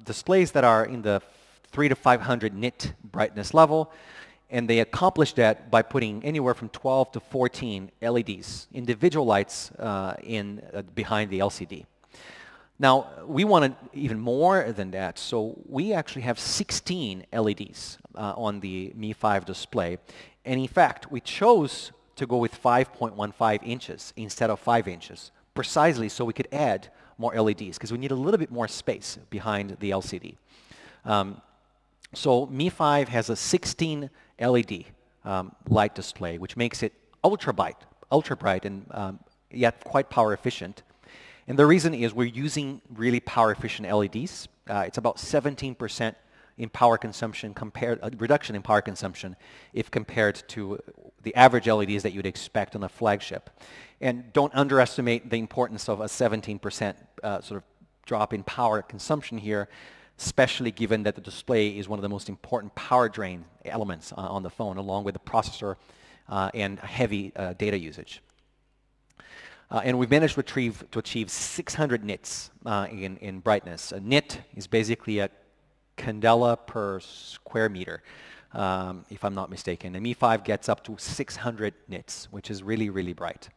Speaker 1: displays that are in the 300 to 500 nit brightness level, and they accomplish that by putting anywhere from 12 to 14 LEDs, individual lights behind the LCD. Now, we wanted even more than that, so we actually have 16 LEDs on the Mi 5 display. And in fact, we chose to go with 5.15 inches instead of 5 inches, precisely so we could add more LEDs, because we need a little bit more space behind the LCD. So Mi 5 has a 16 LED light display, which makes it ultra bright and yet quite power efficient. And the reason is we're using really power efficient LEDs. It's about 17% in power consumption reduction in power consumption if compared to the average LEDs that you'd expect on a flagship. And don't underestimate the importance of a 17% sort of drop in power consumption here, especially given that the display is one of the most important power drain elements on the phone, along with the processor and heavy data usage. And we've managed to achieve 600 nits in brightness. A nit is basically a candela per square meter, if I'm not mistaken. And Mi 5 gets up to 600 nits, which is really, really bright.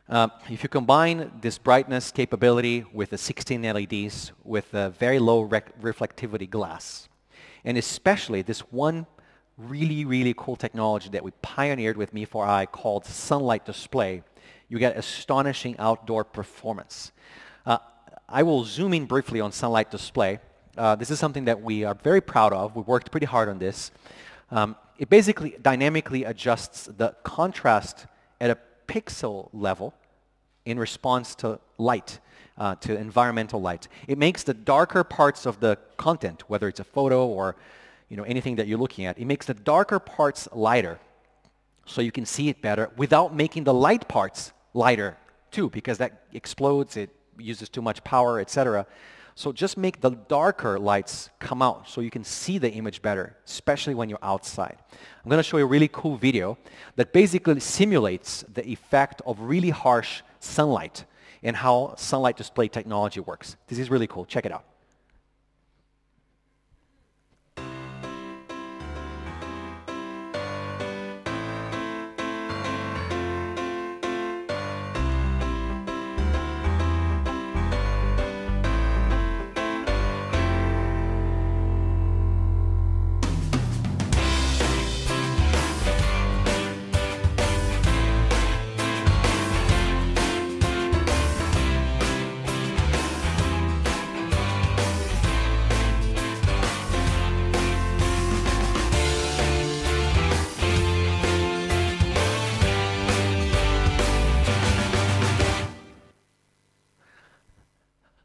Speaker 1: If you combine this brightness capability with the 16 LEDs with a very low reflectivity glass, and especially this one really, really cool technology that we pioneered with Mi 4i called sunlight display, you get astonishing outdoor performance. I will zoom in briefly on sunlight display. This is something that we are very proud of. We worked pretty hard on this. It basically dynamically adjusts the contrast at a pixel level in response to light, to environmental light. It makes the darker parts of the content, whether it's a photo or anything that you're looking at, it makes the darker parts lighter so you can see it better without making the light parts lighter too, because that explodes, it uses too much power, etc. So just make the darker lights come out so you can see the image better, especially when you're outside. I'm going to show you a really cool video that basically simulates the effect of really harsh sunlight and how sunlight display technology works. This is really cool. Check it out.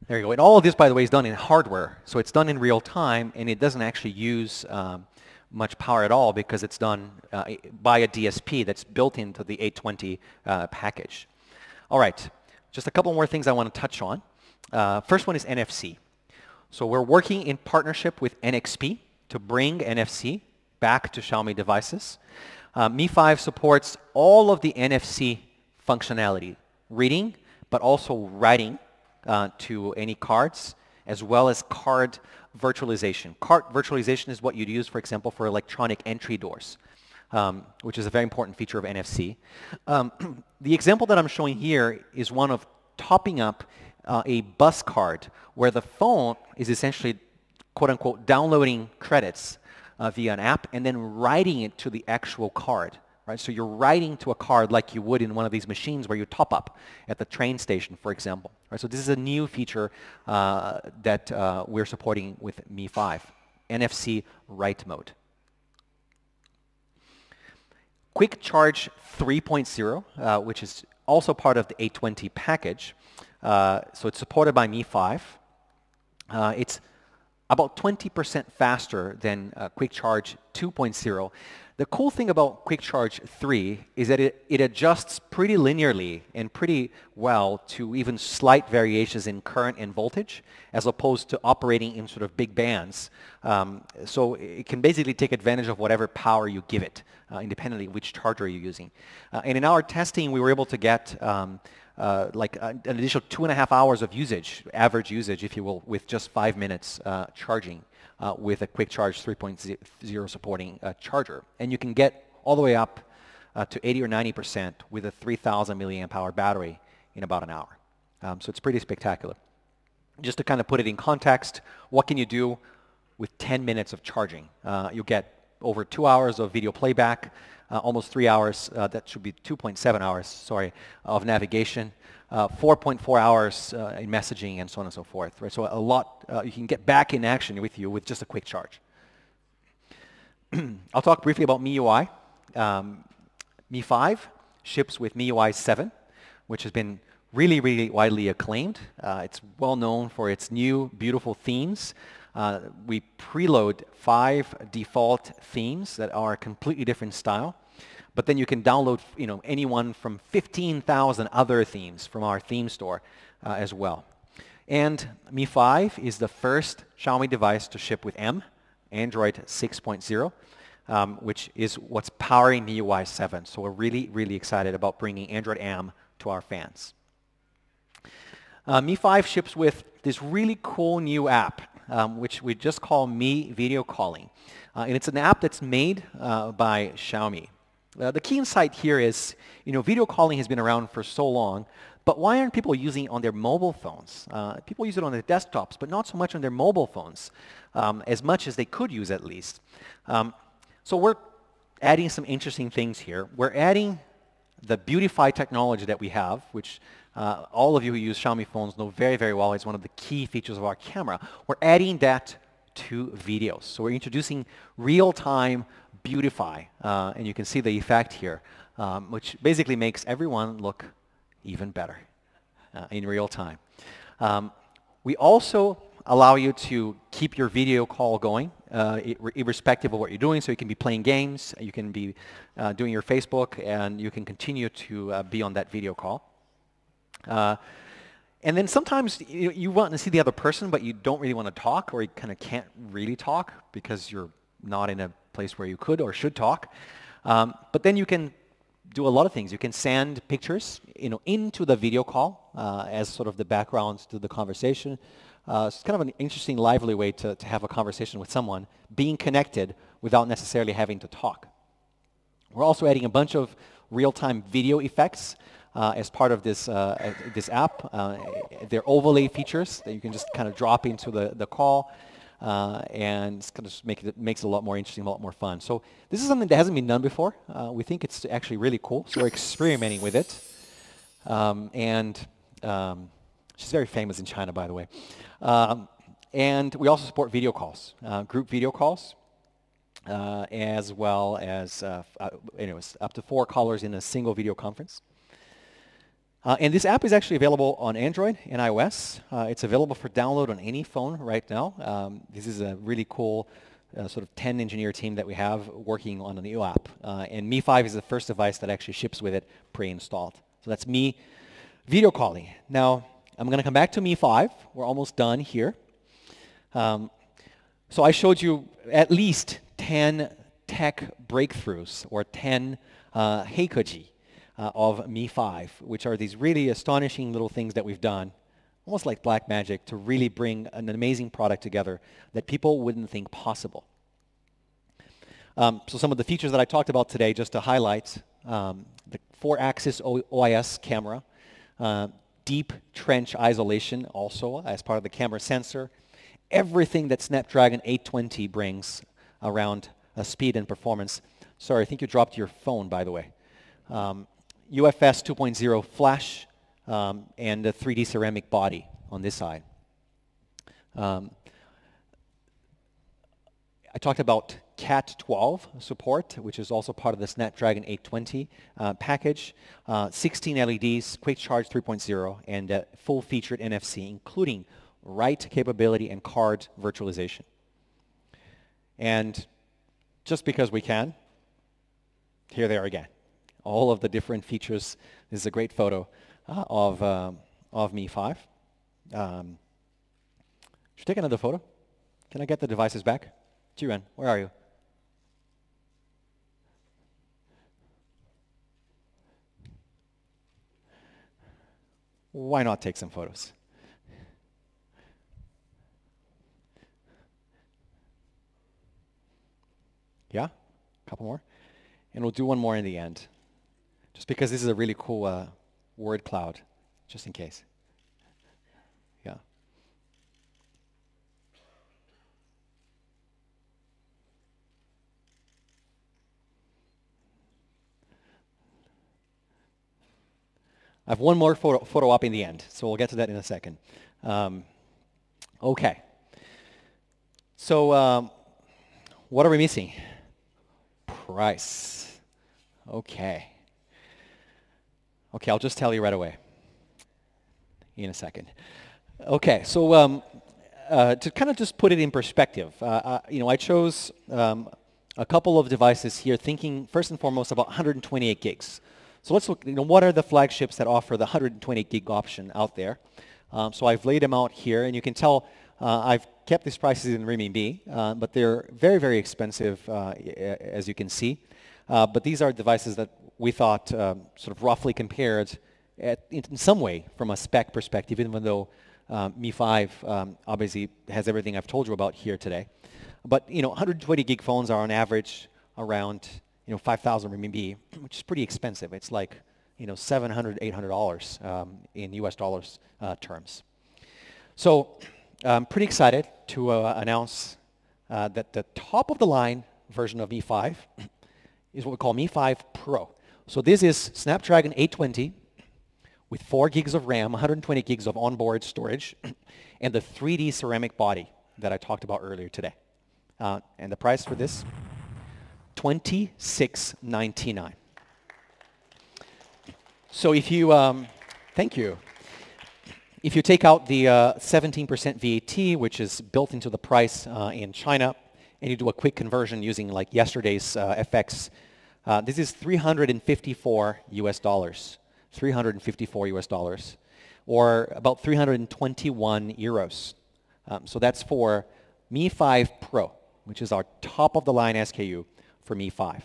Speaker 1: There you go. And all of this, by the way, is done in hardware. So it's done in real time, and it doesn't actually use much power at all because it's done by a DSP that's built into the 820 package. All right. Just a couple more things I want to touch on. First one is NFC. So we're working in partnership with NXP to bring NFC back to Xiaomi devices. Mi 5 supports all of the NFC functionality, reading, but also writing to any cards, as well as card virtualization. Card virtualization is what you'd use, for example, for electronic entry doors, which is a very important feature of NFC. The example that I'm showing here is one of topping up a bus card where the phone is essentially, quote-unquote, downloading credits via an app and then writing it to the actual card. right? So you're writing to a card like you would in one of these machines where you top up at the train station, for example. Right? So this is a new feature that we're supporting with Mi 5, NFC write mode. Quick Charge 3.0, which is also part of the A20 package. So it's supported by Mi 5. It's about 20% faster than Quick Charge 2.0. The cool thing about Quick Charge 3 is that it adjusts pretty linearly and pretty well to even slight variations in current and voltage, as opposed to operating in sort of big bands. So it can basically take advantage of whatever power you give it, independently of which charger you're using. And in our testing, we were able to get like an additional 2.5 hours of usage, average usage, if you will, with just 5 minutes charging with a Quick Charge 3.0 supporting charger. And you can get all the way up to 80 or 90% with a 3,000 milliamp hour battery in about an hour. So it's pretty spectacular. Just to kind of put it in context, what can you do with 10 minutes of charging? You'll get over 2 hours of video playback, almost 3 hours, that should be 2.7 hours, sorry, of navigation, 4.4 hours in messaging, and so on and so forth. Right? So a lot, you can get back in action with you with just a quick charge. I'll talk briefly about MIUI. Mi 5 ships with MIUI 7, which has been really, really widely acclaimed. It's well known for its new, beautiful themes. We preload 5 default themes that are a completely different style, but then you can download, any one from 15,000 other themes from our theme store as well. And Mi 5 is the first Xiaomi device to ship with Android 6.0, which is what's powering MIUI 7. So we're really, really excited about bringing Android M to our fans. Mi 5 ships with this really cool new app, which we just call Mi Video Calling. And it's an app that's made by Xiaomi. The key insight here is, video calling has been around for so long, but why aren't people using it on their mobile phones? People use it on their desktops, but not so much on their mobile phones, as much as they could use at least. So we're adding some interesting things here. We're adding the Beautify technology that we have, which all of you who use Xiaomi phones know very, very well. It's one of the key features of our camera. We're adding that to videos. So we're introducing real-time Beautify, and you can see the effect here, which basically makes everyone look even better in real time. We also allow you to keep your video call going, irrespective of what you're doing. So you can be playing games, you can be doing your Facebook, and you can continue to be on that video call. And then sometimes you want to see the other person, but you don't really want to talk, or you kind of can't really talk because you're not in a place where you could or should talk. But then you can do a lot of things. You can send pictures, into the video call as sort of the background to the conversation. It's kind of an interesting, lively way to have a conversation with someone, being connected without necessarily having to talk. We're also adding a bunch of real-time video effects as part of this app. They're overlay features that you can just kind of drop into the call, and it's kind of makes it a lot more interesting, a lot more fun. So this is something that hasn't been done before. We think it's actually really cool, so we're experimenting with it. She's very famous in China, by the way. And we also support video calls, group video calls, as well as, anyways, up to 4 callers in a single video conference. And this app is actually available on Android and iOS. It's available for download on any phone right now. This is a really cool sort of 10-engineer team that we have working on a new app. And Mi 5 is the first device that actually ships with it pre-installed. So that's Mi Video Calling. Now, I'm going to come back to Mi 5. We're almost done here. So I showed you at least 10 tech breakthroughs, or 10 heikoji of Mi 5, which are these really astonishing little things that we've done, almost like black magic, to really bring an amazing product together that people wouldn't think possible. So some of the features that I talked about today, just to highlight, the 4-axis OIS camera, deep trench isolation also as part of the camera sensor, everything that Snapdragon 820 brings around speed and performance, Sorry, I think you dropped your phone, by the way. UFS 2.0 flash and a 3D ceramic body on this side. I talked about Cat12 support, which is also part of the Snapdragon 820 package. 16 LEDs, Quick Charge 3.0, and full-featured NFC, including write capability and card virtualization. And just because we can, here they are again. All of the different features. This is a great photo of Mi 5. Should we take another photo? Can I get the devices back? Jiren, where are you? Why not take some photos? Yeah? A couple more? And we'll do one more in the end. Just because this is a really cool word cloud, just in case. Yeah. I have one more photo up in the end, so we'll get to that in a second. Okay. So what are we missing? Price. Okay. Okay, I'll just tell you right away in a second. Okay, so to kind of just put it in perspective, I chose a couple of devices here thinking first and foremost about 128 gigs. So let's look, what are the flagships that offer the 120 gig option out there? So I've laid them out here, and you can tell I've kept these prices in renminbi, but they're very, very expensive, as you can see. But these are devices that we thought sort of roughly compared in some way from a spec perspective, even though Mi 5 obviously has everything I've told you about here today. But 120 gig phones are on average around 5,000 renminbi, which is pretty expensive. It's like $700, $800 in US dollars terms. So I'm pretty excited to announce that the top of the line version of Mi 5 is what we call Mi 5 Pro. So this is Snapdragon 820 with 4 gigs of RAM, 120 gigs of onboard storage, and the 3D ceramic body that I talked about earlier today. And the price for this, $26.99. So if you, thank you. If you take out the 17% VAT, which is built into the price in China, and you do a quick conversion using like yesterday's FX, this is 354 US dollars. 354 US dollars, or about 321 euros. So that's for Mi 5 Pro, which is our top of the line SKU for Mi 5.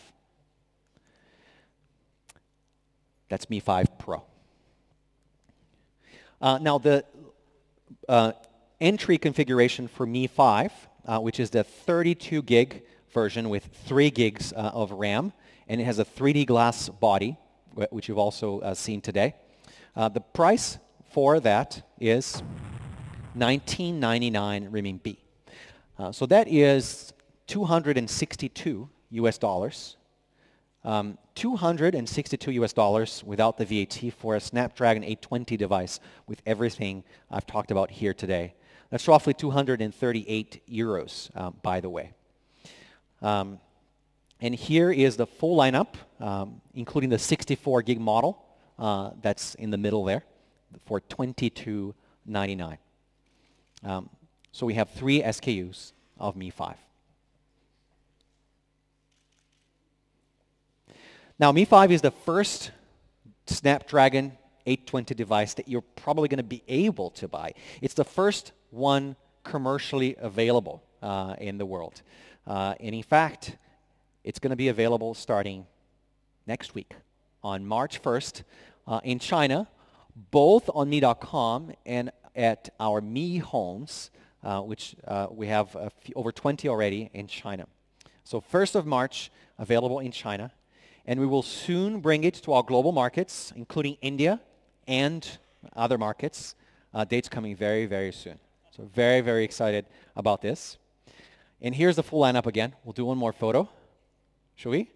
Speaker 1: That's Mi 5 Pro. Now the entry configuration for Mi 5, which is the 32 gig version with 3 gigs of RAM, and it has a 3D glass body, which you've also seen today. The price for that is 1999 renminbi. So that is 262 US dollars. 262 US dollars without the VAT for a Snapdragon 820 device with everything I've talked about here today. That's roughly 238 euros, by the way. And here is the full lineup, including the 64 gig model that's in the middle there for $22.99. So we have 3 SKUs of Mi 5. Now, Mi 5 is the first Snapdragon 820 device that you're probably going to be able to buy. It's the first one commercially available in the world. And in fact, it's going to be available starting next week on March 1st in China, both on Mi.com and at our Mi Homes, which we have over 20 already in China. So 1st of March, available in China. And we will soon bring it to our global markets, including India and other markets. Dates coming very, very soon. So very, very excited about this. And here's the full lineup again. We'll do one more photo. Shall we?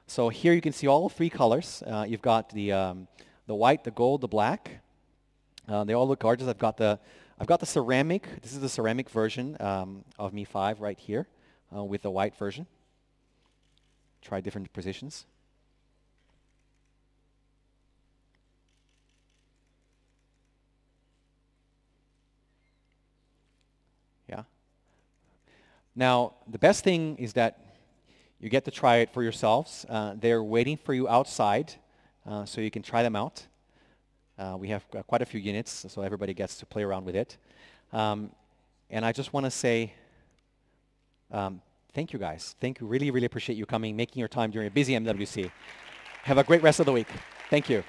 Speaker 1: So here you can see all 3 colors. You've got the white, the gold, the black. They all look gorgeous. I've got the ceramic. This is the ceramic version of Mi 5 right here with the white version. Try different positions. Yeah. Now, the best thing is that you get to try it for yourselves. They're waiting for you outside, so you can try them out. We have quite a few units, so everybody gets to play around with it. And I just want to say thank you, guys. Thank you. Really, really appreciate you coming, making your time during a busy MWC. Have a great rest of the week. Thank you.